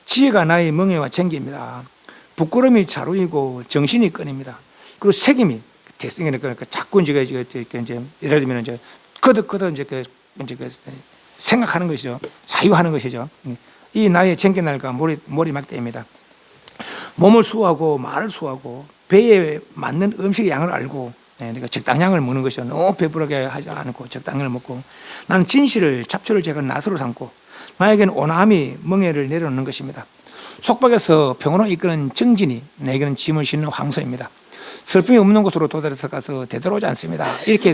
지혜가 나의 멍에와 쟁기입니다. 부끄러움이 자루이고, 정신이 끈입니다. 그리고 책임이, 대승에는 그러니까 자꾸 이제 예를 들면 이제 거듭 이제 생각하는 것이죠. 사유하는 것이죠. 이 나의 쟁기날과 머리막대입니다. 몸을 수호하고 말을 수호하고 배에 맞는 음식의 양을 알고 그러니까 적당량을 먹는 것이죠. 너무 배부르게 하지 않고 적당량을 먹고 나는 진실을 잡초를 제가 낫으로 삼고 나에게는 온함이 멍에를 내려놓는 것입니다. 속박에서 평온을 이끄는 정진이 내게는 짐을 싣는 황소입니다. 슬픔이 없는 곳으로 도달해서 가서 되돌아오지 않습니다. 이렇게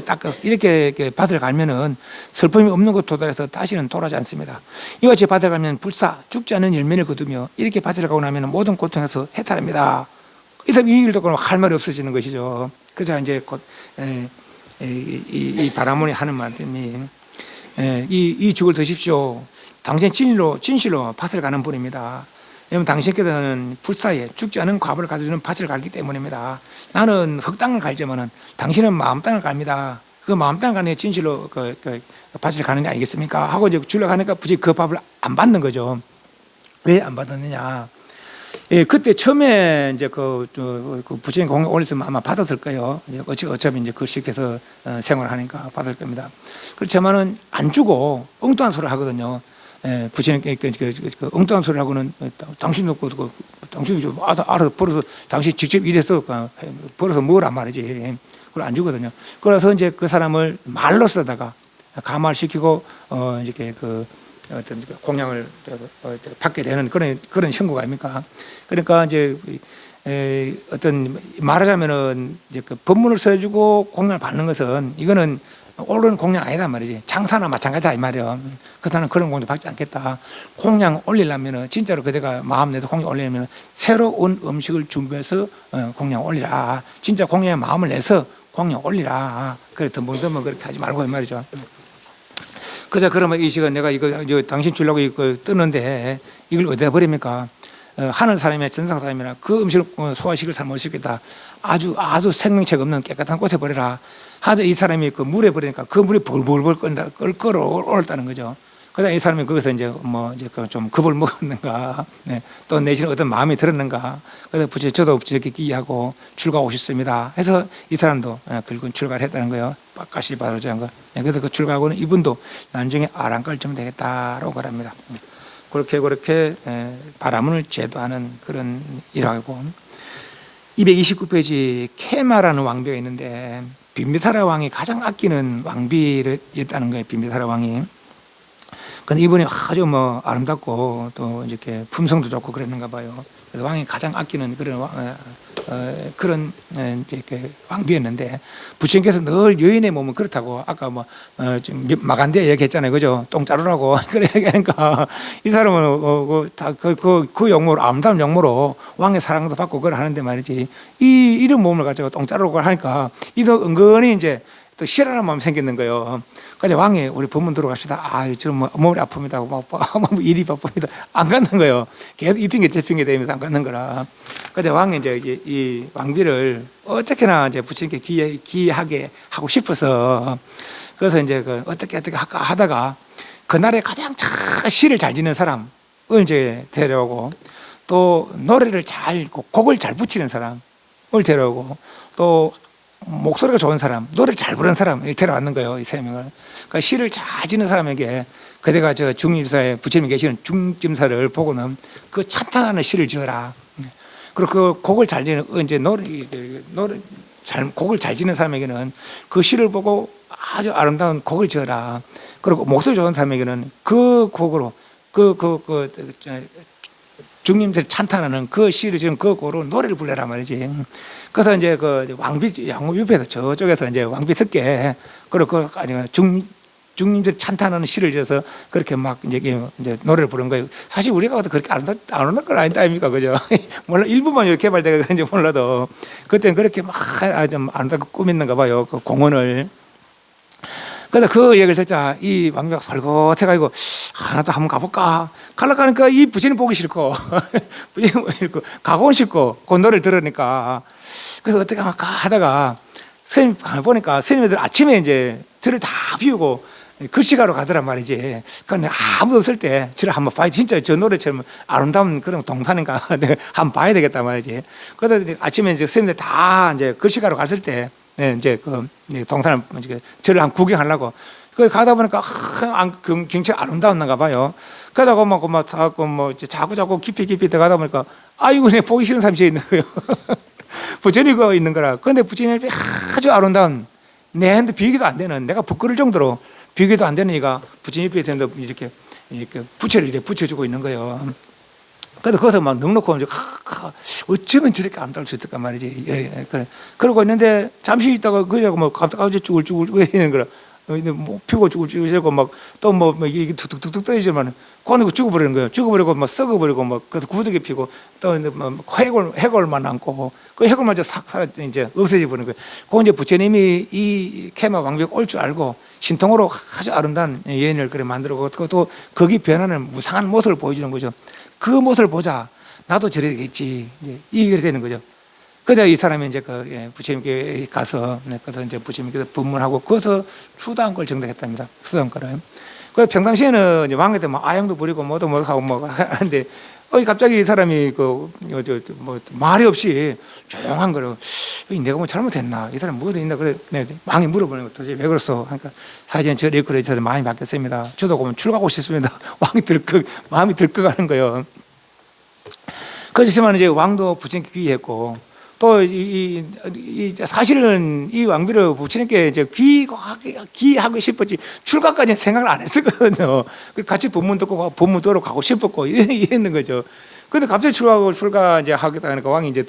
밭을 갈면은 슬픔이 없는 곳 도달해서 다시는 돌아오지 않습니다. 이와 같이 밭을 가면 불사 죽지 않는 열매를 거두며 이렇게 밭을 가고 나면 모든 고통에서 해탈합니다. 이 일을 듣고 할 말이 없어지는 것이죠. 그래서 이제 곧 이 바라문이 하는 말씀이 이 죽을 드십시오. 당신 진실로 밭을 가는 분입니다. 왜냐하면 당신께서는 불사에 죽지 않은 과부를 가져주는 밭을 갈기 때문입니다. 나는 흙땅을 갈지만은 당신은 마음땅을 갑니다. 그 마음땅을 가는 게 진실로 그 밭을 가는 게 아니겠습니까? 하고 이제 주려 가니까 굳이 그 밥을 안 받는 거죠. 왜 안 받았느냐? 예, 그때 처음에 이제 부처님 공에 올렸으면 아마 받았을 거예요. 어차피 이제 그 시켜서 생활하니까 받을 겁니다. 그렇지만은 안 주고 엉뚱한 소리를 하거든요. 예, 부처님께 엉뚱한 소리를 하고는 당신도 당신이 좀 알아서 벌어서 당신 직접 일해서 벌어서 먹으란 말이지. 그걸 안 주거든요. 그래서 이제 그 사람을 말로 쓰다가 감화시키고 이렇게 어떤 공양을 받게 되는 그런 형국 아닙니까? 그러니까 이제 어떤 말하자면은 이제 그 법문을 써주고 공양을 받는 것은 이거는 옳은 공양 아니다 말이지. 장사나 마찬가지다 이 말이야. 그렇다는 그런 공양 받지 않겠다. 공양 올리려면은 진짜로 그대가 마음 내도 공양 올리려면 새로운 음식을 준비해서 공양 올리라. 진짜 공양에 마음을 내서 공양 올리라. 그래 덤벙덤벙 그렇게 하지 말고 이 말이죠. 그자 그러면 이 시간 내가 이거 당신 주려고 이거 뜨는데 이걸 어디다 버립니까? 하늘 사람이나 전상 사람이나 그 음식을 소화시킬 사람 못 시켰다. 아주 생명책 없는 깨끗한 곳에 버려라. 하도 이 사람이 그 물에 버리니까 그 물이 벌벌벌 끓어올랐다는 거죠. 그래서 이 사람이 거기서 이제 좀 겁을 먹었는가, 네. 또 내지는 어떤 마음이 들었는가. 그래서 부처 저도 이렇게 기이하고 출가하고 싶습니다. 해서 이 사람도 결국은 출가를 했다는 거예요. 빡가시 바로지 한 거. 네. 그래서 그 출가하고는 이분도 나중에 아랑깔쯤 되겠다라고 말합니다. 그렇게 바라문을 제도하는 그런 일하고 229페이지 케마라는 왕비가 있는데 빈비사라 왕이 가장 아끼는 왕비였다는 거예요. 빈비사라 왕이. 근데 이분이 아주 아름답고 또 이렇게 품성도 좋고 그랬는가 봐요. 그래서 왕이 가장 아끼는 그런 이렇게 왕비였는데 부처님께서 늘 여인의 몸은 그렇다고 아까 좀 마간대 얘기했잖아요, 그죠? 똥 자루라고 그래 얘기하니까 이 사람은 그 용모로 아름다운 용모로 왕의 사랑도 받고 그걸 하는데 말이지 이런 몸을 가지고 똥 자루라고 하니까 이도 은근히 이제 또 싫어하는 마음이 생기는 거예요. 그래서 왕이 우리 법문 들어갑시다. 저는 몸이 아픕니다. 일이 바쁩니다. 안 갖는 거예요. 계속 이 핑계 저 핑계 대면서 안 갖는 거라. 그래서 왕이 이제 이 왕비를 어떻게나 이제 부처님께 기하게 하고 싶어서 그래서 이제 어떻게 하다가 그날에 가장 시를 잘 짓는 사람을 이제 데려오고 또 노래를 곡을 잘 붙이는 사람을 데려오고 또 목소리가 좋은 사람, 노래를 잘 부르는 사람을 데려왔는 거예요. 이 세 명을. 그러니까 시를 잘 짓는 사람에게 그대가 중임사에 부처님이 계시는 중임사를 보고는 그 찬탄하는 시를 지어라. 그리고 그 곡을 잘 지는 이제 노래 잘 곡을 잘 지는 사람에게는 그 시를 보고 아주 아름다운 곡을 지어라. 그리고 목소리 좋은 사람에게는 그 곡으로 주님들 찬탄하는 그 시를 지은 그 곡으로 노래를 불러라 말이지. 그래서 이제 그 왕비 양호 옆에서 저쪽에서 이제 왕비 듣게 그리고 주님들 찬탄하는 시를 지어서 그렇게 막 이제 노래를 부른 거예요. 사실 우리가 봐도 그렇게 아름다운 건 아니다 아닙니까, 그죠? 물론 일부만 이렇게 개발되가 그런지 몰라도 그때는 그렇게 막 좀 아름답게 꾸몄는가 봐요. 그 공원을. 그래서 그 얘기를 듣자 이 왕비가 설긋해가지고 나도 한번 가볼까? 가려고 하니까 이 부처님 보기 싫고 부처님 보기 싫고 가고는 싫고 그 노래를 들으니까 그래서 어떻게 하다가 스님 보니까 스님들 아침에 이제 절을 다 비우고 글씨가로 가더란 말이지. 그런데 아무도 없을 때 절을 한번 봐야 진짜 저 노래처럼 아름다운 그런 동산인가 내가 한번 봐야 되겠단 말이지. 그래서 아침에 이제 스님들 다 이제 글씨가로 갔을 때 네, 이제 그 동산을 절을 한 구경하려고 그 가다 보니까 경치가 아름다웠는가 봐요. 그러다가 막 자꾸 깊이 들어가다 보니까 아이고 내 보기 싫은 사람이 있는 거예요. 부처님이 있는 거라. 그런데 부처님이 아주 아름다운 내한테 비교도 안 되는 내가 부끄러울 정도로 비교도 안 되는 이가 부처님 옆에 이렇게 부채를 이렇게 붙여주고 있는 거예요. 그래서 거기서 막 넉넉하고 어쩌면 저렇게 아름다울 수 있을까 말이지. 그래. 그러고 있는데 잠시 있다가 그자고 뭐 갑자기 쭈글쭈글 이러는 거라. 뭐 피고 쭈글쭈글 막 또 뭐 이게 툭툭툭툭 떨어지면 거기서 죽어버리는 거예요. 죽어버리고 막 썩어버리고 막 그래서 구더기 피고 또 뭐 해골만 남고 그 해골만 싹 사라 이제 없어져 버리는 거예요. 그 이제 부처님이 이 케마 왕비가 올 줄 알고 신통으로 아주 아름다운 여인을 그래 만들고 또 거기 변하는 무상한 모습을 보여주는 거죠. 그 모습을 보자. 나도 저래 되겠지. 이게 되는 거죠. 그래서 이 사람이 이제 부처님께 가서, 그래서 이제 부처님께서 법문하고, 거기서 수도한 걸 정득했답니다. 수도한 거를. 그 평상시에는 이제 왕한테 막 아양도 부리고 뭐도 하고 뭐 하는데, 갑자기 이 사람이 말이 없이 조용한 거로, 내가 뭐 잘못했나? 이 사람 뭐도 있나? 그래, 왕이 물어보는 것도 왜 그랬어? 그러니까 사실은 저 레코를 저도 마음이 바뀌었습니다. 저도 그러면 출가하고 싶습니다. 마음이 들컥하는 거예요. 그렇지만 이제 왕도 부처님께 귀했고, 또 사실은 이 왕비를 부처님께 이제 귀하고 싶었지 출가까지는 생각을 안 했었거든요. 같이 법문 듣고 가고 싶었고 이랬는 거죠. 근데 갑자기 출가 이제 하겠다 하니까 왕이 이제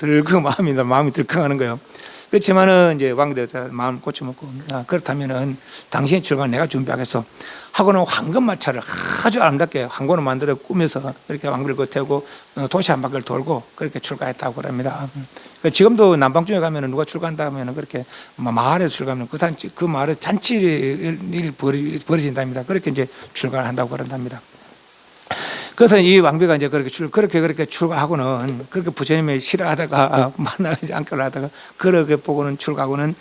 마음이 들컥하는 거예요. 그렇지만은 이제 왕도 마음 고쳐먹고 그렇다면은 당신의 출가 내가 준비하겠어 하고는 황금마차를 아주 아름답게 황금으로 만들어 꾸며서 그렇게 왕비를 태우고 도시 한 바퀴를 돌고 그렇게 출가했다고 합니다. 지금도 남방중에 가면은 누가 출가한다 하면은 그렇게 마을에 출가하면 그 마을에 잔치를 벌어진답니다. 그렇게 이제 출가를 한다고 그런답니다. 그래서 이 왕비가 이제 그렇게 출가하고는 그렇게 부처님을 싫어하다가 만나지 않기로 하다가 그렇게 보고는 출가하고는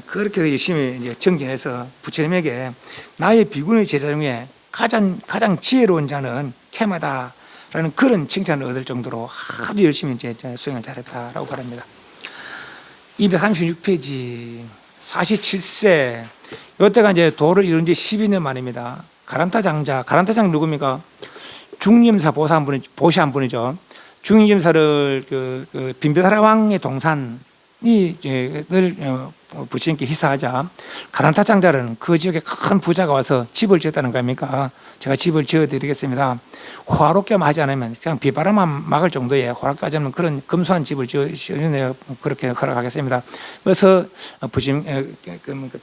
그렇게 열심히 이제 정진해서 부처님에게 나의 비구니 제자 중에 가장 지혜로운 자는 케마다라는 그런 칭찬을 얻을 정도로 아주 열심히 이제 수행을 잘했다라고 말합니다. 236페이지 47세 이때가 이제 도를 이룬 지 12년 만입니다. 가란타 장자 누굽니까? 중림사 보시한 분이죠. 중림사를 빈비사라 왕의 동산이 늘 부처님께 희사하자 가란타 장자라는 그 지역에 큰 부자가 와서 집을 지었다는 겁니까? 제가 집을 지어드리겠습니다. 호화롭게 하지 않으면 그냥 비바람만 막을 정도의 호화롭게 하지 않으면 그런 금수한 집을 지어주네요. 그렇게 허락하겠습니다. 그래서 부처님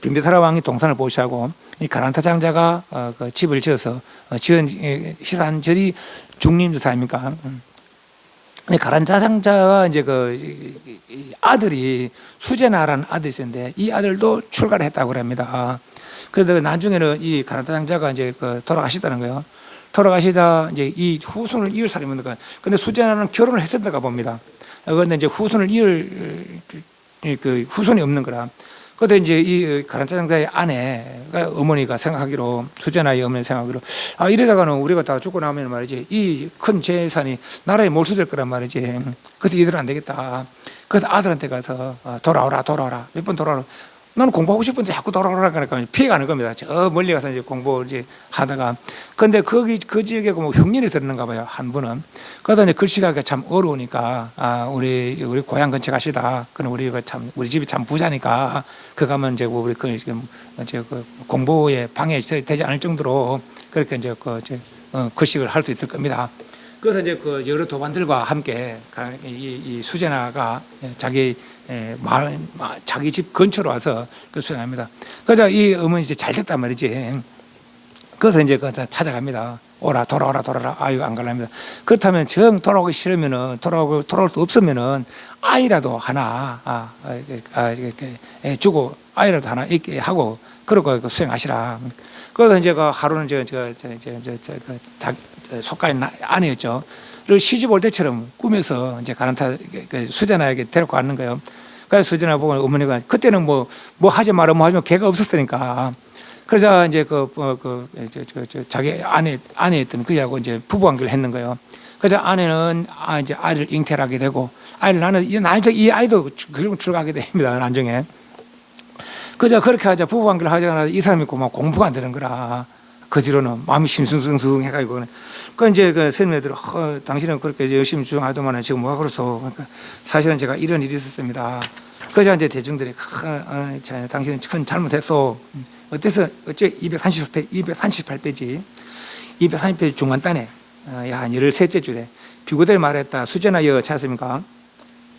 빈비사라 왕이 동산을 보시하고 이 가란타 장자가 그 집을 지어서 지은 희사한 절이 중림사 아닙니까? 가란타 장자와 이제 아들이 수제나라는 아들이 있었는데 이 아들도 출가를 했다고 합니다. 그래서 나중에는 이 가란타 장자가 이제 돌아가시다는 거예요. 돌아가시다 이제 이 후손을 이을 사람이 없는가. 근데 수제나라는 결혼을 했었다가 봅니다. 그런데 이제 후손을 이을 후손이 없는 거라. 그런데 이제 이 가란타 장자의 아내가 어머니가 생각하기로 수제나의 어머니 생각하기로 이러다가는 우리가 다 죽고 나면 말이지 이 큰 재산이 나라에 몰수될 거란 말이지. 그래서 이들은 안 되겠다. 그래서 아들한테 가서 돌아오라 몇 번 돌아오라 나는 공부하고 싶은데 자꾸 돌아오라 그러니까 피해가는 겁니다. 저 멀리 가서 이제 공부 이제 하다가. 근데 거기 그 지역에 뭐 흉년이 들었는가 봐요. 한 분은. 그러다 이제 글씨가 참 어려우니까 우리 고향 근처 가시다. 그럼 우리 집이 참 부자니까 그 가면 이제 우리 그 공부에 방해되지 않을 정도로 그렇게 이제 글씨를 할 수 있을 겁니다. 그래서 이제 여러 도반들과 함께 이 수제나가 자기 마을, 자기 집 근처로 와서 수행합니다. 그래서 이 어머니 이제 잘 됐단 말이지. 그래서 이제 찾아갑니다. 돌아오라. 아유, 안 갈랍니다. 그렇다면 정 돌아오기 싫으면은, 돌아올 수 없으면은, 아이라도 하나, 주고, 아이라도 하나 있게 하고, 그러고 수행하시라. 그래서 이제 하루는 속가인 아내였죠. 를 시집 올 때처럼 꿈에서 이제 가난타 수제나에게 데리고 가는 거예요. 그래서 수제나 보고 어머니가 그때는 뭐 하지 마라 뭐 하지만 걔가 없었으니까. 그러자 이제 자기 아내였던 그하고 이제 부부 관계를 했는 거예요. 그래서 아내는 이제 아이를 잉태를 하게 되고 나는 이 아이도 결국 출가하게 됩니다. 나중에. 그래서 그렇게 하자 부부 관계를 하자 이 사람이 막 공부가 안 되는 거라. 그 뒤로는 마음이 심승승승 해가지고 그 이제 선생님들 당신은 그렇게 열심히 주장하더만은 지금 뭐가 그렇소. 그러니까 사실은 제가 이런 일이 있었습니다. 그래서 이제 대중들이 당신은 큰 잘못했어. 어째 238페이지 238페이지 중간단에 한 13째 줄에 비고들 말했다. 수제나여 찾습니까?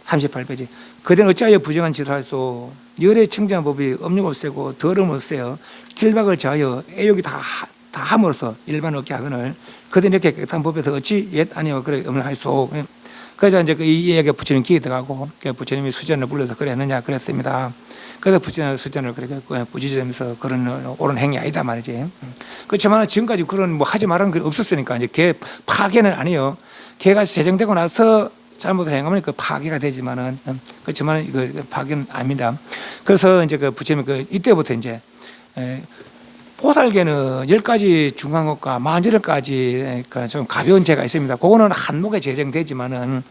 38페이지. 그대는 어찌하여 부정한 짓을 할소. 열의 청정한 법이 업력 없애고 더러움 없애요. 길박을 저하여 애욕이 다 함으로써 일반 얻게 하거늘 그대는 이렇게 깨끗한 법에서 어찌 옛 아니요 그래 없나하소. 그래서 이제 이 이야기가 부처님 귀에 들어가고 부처님이 수전을 불러서 그래 했느냐 그랬습니다. 그래서 부처님 수전을 그렇게 부지점에서 그런 옳은 행위 아니다 말이지. 그렇지만 지금까지 그런 뭐 하지 말라는 게 없었으니까 이제 걔 파괴는 아니요. 걔가 제정되고 나서 잘못을 행하면 그 파괴가 되지만은 그렇지만 이거 파괴는 아닙니다. 그래서 이제 부처님 이때부터 이제 보살계는 10가지 중한 것과 48가지 좀 가벼운 죄가 있습니다. 그거는 한목에 제정되지만은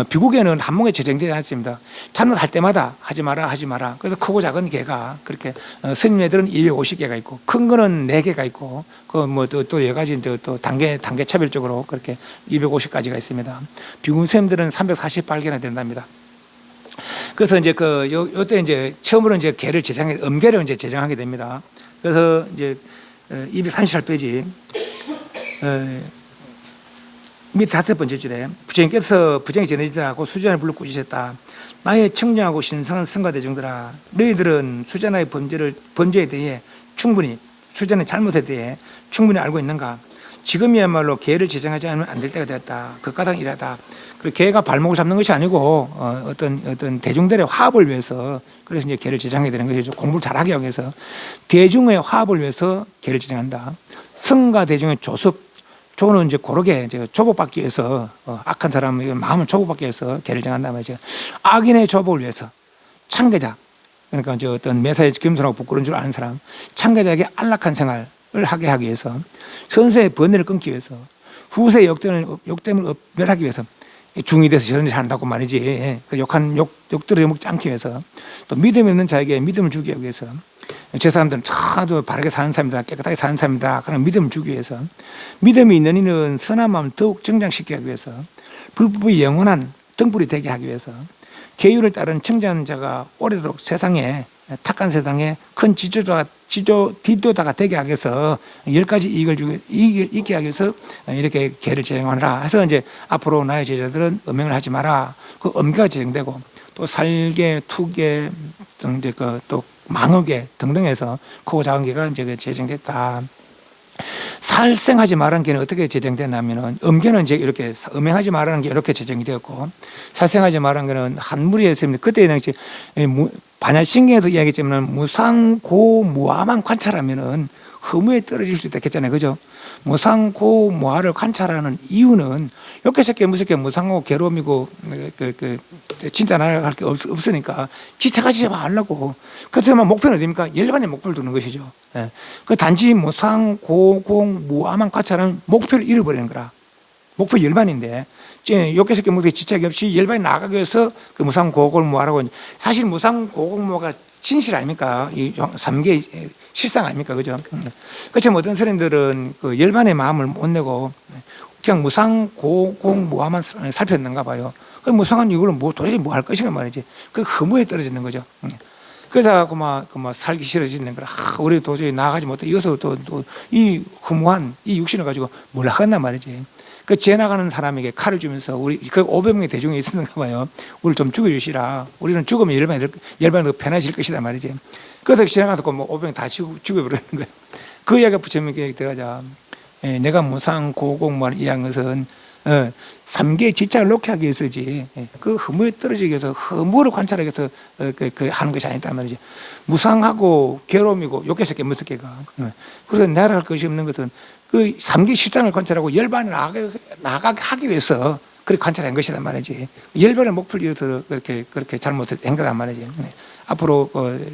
비구계는 한목에 제정되지 않습니다. 잘못할 때마다 하지 마라. 그래서 크고 작은 개가 그렇게 스님네들은 250개가 있고 큰 거는 4개가 있고 또 여러 가지 또 단계 차별적으로 그렇게 250가지가 있습니다. 비구 스님들은 348개나 된답니다. 그래서 이제 요때 이제 처음으로 이제 개를 음계를 이제 제정하게 됩니다. 그래서 이제 238페이지 밑 5번째 줄에 부처님께서 부정이 전해지다고 수제나를 불러 꾸짖으셨다. 나의 청정하고 신성한 성가대중들아, 너희들은 수제나의 범죄에 대해 충분히 수제나의 잘못에 대해 충분히 알고 있는가? 지금이야말로 계를 제정하지 않으면 안 될 때가 되었다. 그까당 일하다. 그리고 계가 발목을 잡는 것이 아니고 어떤 대중들의 화합을 위해서 그래서 이제 계를 제정하게 되는 것이죠. 공부를 잘하게 하기 위해서 대중의 화합을 위해서 계를 제정한다. 성과 대중의 조는 이제 고르게 이제 조복받기 위해서 악한 사람의 마음을 조복받기 위해서 계를 정한단 말이죠. 악인의 조복을 위해서 창대자 그러니까 이제 어떤 매사에 겸손하고 부끄러운 줄 아는 사람 창대자에게 안락한 생활 하게 하기 위해서 선세의 번뇌를 끊기 위해서 후세의 욕됨을 멸하기 위해서 중이 돼서 저런 일을 한다고 말이지. 그 욕들을 먹지 않기 위해서 또 믿음 있는 자에게 믿음을 주기 위해서 저 사람들은 차도 바르게 사는 사람이다 깨끗하게 사는 사람이다 그런 믿음을 주기 위해서 믿음이 있는 이는 선한 마음을 더욱 정장시키기 위해서 불법이 영원한 등불이 되게 하기 위해서 계율을 따른 청정한 자가 오래도록 세상에 탁한 세상에 큰 뒷도다가 되게 하기 위해서 10가지 이익을 있게 하기 위해서 이렇게 계를 제정하라 해서 이제 앞으로 나의 제자들은 음행을 하지 마라. 그 엄계가 제정되고 또 살계, 투계 등 이제 또 망어계 등등해서 크고 작은 계가 이제 제정됐다. 살생하지 말라는 게는 어떻게 제정됐냐면은 음계는 이제 이렇게 음행하지 말라는 게 이렇게 제정이 되었고 살생하지 말라는 게는 한 무리였습니다. 그때 당시 반야신경에도 이야기했지만 무상고무아만 관찰하면은 허무에 떨어질 수 있겠잖아요, 그죠? 무상고무아를 관찰하는 이유는 욕계색계 무색계 무상하고 괴로움이고 진짜 나아갈 게 없으니까 지쳐가지 말라고. 그렇지만 목표는 어디입니까? 열반의 목표를 두는 것이죠. 예. 그 단지 무상고공무아만 관찰하면 목표를 잃어버리는 거라. 목표 열반인데 욕계색계 무색계 지체기 없이 열반이 나아가기 위해서 그 무상고공무아라고 사실 무상고공무아가 진실 아닙니까? 이 3개 실상 아닙니까? 그죠? 그렇지만 어떤 선생님들은 그 열반의 마음을 못 내고 그냥 무상고공무화만 살폈는가 봐요. 그 무상한 이걸로 뭐 도대체 뭐 할 것인가 말이지. 그 허무에 떨어지는 거죠. 그래서 막 살기 싫어지는 거라. 우리 도저히 나아가지 못해. 이것도 또 이 허무한 이 육신을 가지고 뭘 하겠나 말이지. 그 지나가는 사람에게 칼을 주면서 우리 그 500명의 대중이 있었는가 봐요. 우리를 좀 죽여주시라. 우리는 죽으면 열반이 더 편해질 것이다 말이지. 그래서 지나가서 뭐 500명 다 죽여버리는 거예요. 그 이야기가 부처님께 들어가자. 내가 무상고공무화를 이해한 것은 3개의 지착을 놓게 하기 위해서지, 그 허무에 떨어지기 위해서 허무를 관찰하기 위해서 하는 것이 아니다 말이지. 무상하고 괴로움이고 욕해서 깨무섭게가. 그래서 내려갈 것이 없는 것은 그 3개 실상을 관찰하고 열반을 나가게 하기 위해서 그렇게 관찰한 것이란 말이지. 열반의 목표를 위해서 그렇게 잘못을 한 거란 말이지. 앞으로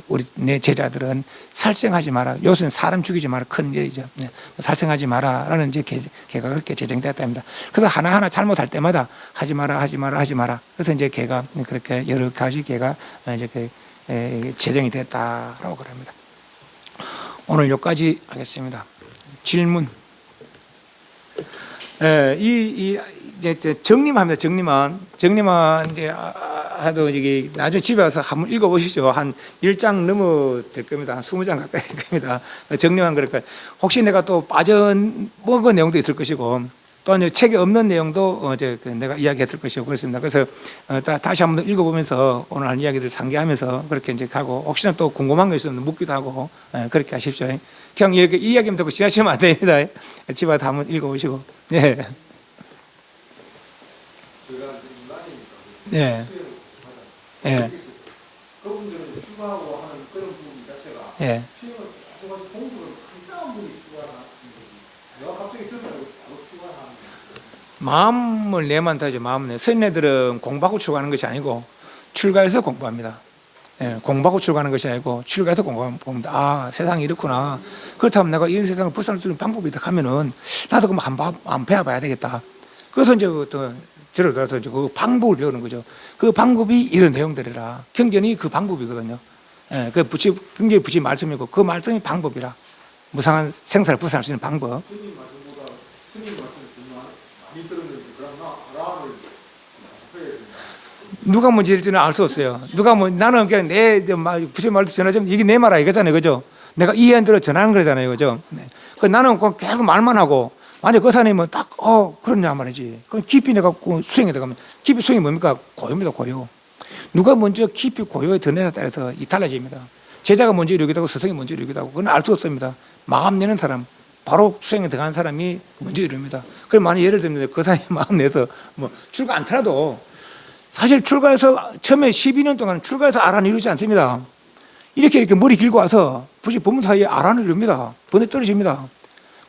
우리 내 제자들은 살생하지 마라. 요새는 사람 죽이지 마라. 큰 일이죠. 살생하지 마라라는 이제 개가 그렇게 제정되었답니다. 그래서 하나하나 잘못할 때마다 하지 마라. 그래서 이제 개가 그렇게 여러 가지 개가 이제 제정이 됐다라고 그럽니다. 오늘 여기까지 하겠습니다. 질문. 이제 정리합니다. 정리만 이제 해도 이게 나중에 집에 와서 한번 읽어보시죠. 한 1장 넘어 될 겁니다. 한 20장 가까이 될 겁니다. 정리만 그럴까요? 혹시 내가 또 빠져먹은 내용도 있을 것이고, 또 이제 책에 없는 내용도 이제 내가 이야기했을 것이고 그렇습니다. 그래서 다시 한번 읽어보면서 오늘 한 이야기들 상기하면서 그렇게 이제 가고, 혹시나 또 궁금한 거 있으면 묻기도 하고 그렇게 하십시오. 그냥 이렇게 이야기만 듣고 지나치면 안 됩니다. 집에 와서 한번 읽어보시고. 예. 예. 예. 그분들은 추가하고 하는 그런 부분 자체가 예. 공부를 이상한 분이 추가하는 내가 갑자기 들어가고 바로 추가하는 마음을 내만 다죠. 마음을 내. 선녀들은 공부하고 출가하는 것이 아니고 출가해서 공부합니다. 예, 공부하고 출가하는 것이 아니고 출가해서 공부합니다. 아, 세상이 이렇구나. 그렇다면 내가 이런 세상을 벗어날 수 있는 방법이 있다 하면은 나도 그럼 한번 배워봐야 되겠다. 그래서 이제 저를 들어서 그 방법을 배우는 거죠. 그 방법이 이런 내용들이라. 경전이 그 방법이거든요. 예, 그 경전이 부처 말씀이고 그 말씀이 방법이라. 무상한 생사를 벗어날 수 있는 방법. 스님 말씀보다 스님 말씀을 많이 들었는데 그럼 나 알아를 해야 된다. 누가 뭔지 일지는 알 수 없어요. 나는 그냥 부처 말도 전하자면 이게 내 말 아니겠잖아요. 그죠? 내가 이해한 대로 전하는 거잖아요. 그죠? 네. 나는 계속 말만 하고, 만약 그 사람이면 딱, 그렇냐 말이지. 그럼 깊이 내가 수행에 들어가면, 깊이 수행이 뭡니까? 고요입니다, 고요. 누가 먼저 깊이 고요에 드느냐에 따라서 달라집니다. 제자가 먼저 이루기도 하고, 스승이 먼저 이루기도 하고, 그건 알 수 없습니다. 마음 내는 사람, 바로 수행에 들어가는 사람이 먼저 이룹니다. 그럼 만약 예를 들면 그 사람이 마음 내서 출가 않더라도, 사실 출가해서 처음에 12년 동안 출가해서 아란을 이루지 않습니다. 이렇게 머리 길고 와서 본문 사이에 아란을 이룹니다. 번에 떨어집니다.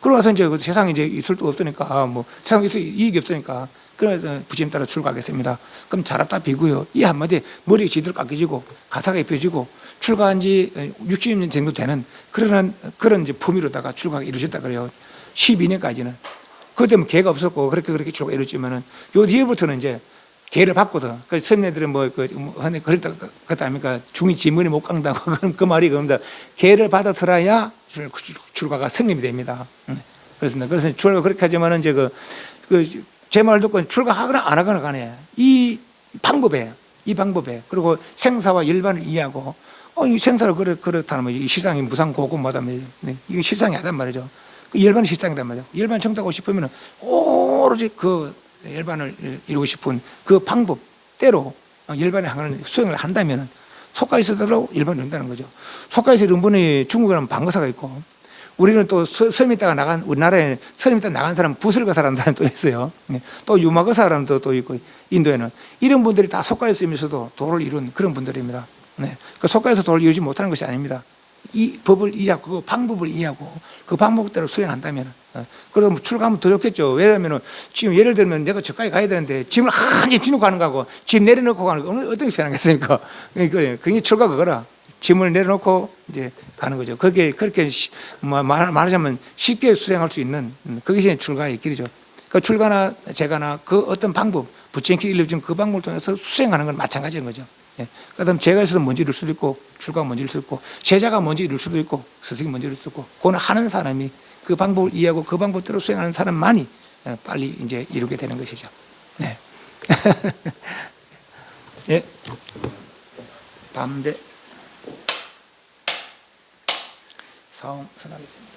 그러고 나서 이제 세상에 이제 있을 수 없으니까 세상에서 이익이 없으니까 그래서 부처님 따라 출가하겠습니다. 그럼 자랍다 비고요. 이 한마디에 머리가 제대로 깎여지고 가사가 입혀지고 출가한 지 60년 정도 되는 그런 이제 품위로다가 출가가 이루어졌다 그래요. 12년까지는. 그때는 개가 없었고 그렇게 출가가 이루어지면은 요 뒤에부터는 이제 개를 받거든. 그래서 선녀들은 그렇다 합니까? 중이 지문이 못 간다고 그 말이 그겁니다. 개를 받아서라야 출가가 성립이 됩니다. 그래서 출가 그렇게 하지만은 이제 제 말 듣고 출가하거나 안 하거나 간에 이 방법에 그리고 생사와 열반을 이해하고 이 생사를 그렇다면 이 실상이 무상고공마다면 이게 실상이 아단 말이죠. 그 열반이 실상이란 말이죠. 열반 청탁하고 싶으면은 오로지 그 열반을 이루고 싶은 그 방법대로 열반의 항을 수행을 한다면 속가에서도 열반을 이룬다는 거죠. 속가에서 이룬 분이 중국에는 방거사가 있고 우리는 또 섬에 있다가 나간 우리나라에 섬에 있다가 나간 사람 부설거사라는 사람이 또 있어요. 또 유마거사라는 또 있고 인도에는 이런 분들이 다 속가에서 이면서도 도를 이룬 그런 분들입니다. 그 속가에서 도를 이루지 못하는 것이 아닙니다. 이 법을 이해하고 그 방법을 이해하고 그 방법대로 수행한다면 그래도 출가하면 더 좋겠죠. 왜냐하면 지금 예를 들면 내가 저까지 가야 되는데 짐을 한지 지놓고 가는 거하고 짐 내려놓고 가는 거 어떻게 편하겠습니까? 그게 출가 그거라. 짐을 내려놓고 이제 가는 거죠. 그게 그렇게 말하자면 쉽게 수행할 수 있는 그것이 출가의 길이죠. 그 출가나 제가나 그 어떤 방법 부처님께 일러준 그 방법을 통해서 수행하는 건 마찬가지인 거죠. 예. 그다음 제가 있어도 먼저 이룰 수도 있고 출가가 먼저 이룰 수도 있고 제자가 먼저 이룰 수도 있고 스승이 먼저 이룰 수도 있고 그거는 하는 사람이 그 방법을 이해하고 그 방법대로 수행하는 사람만이 빨리 이제 이루게 되는 것이죠. 네. 예. 밤대 사홍 선하겠습니다.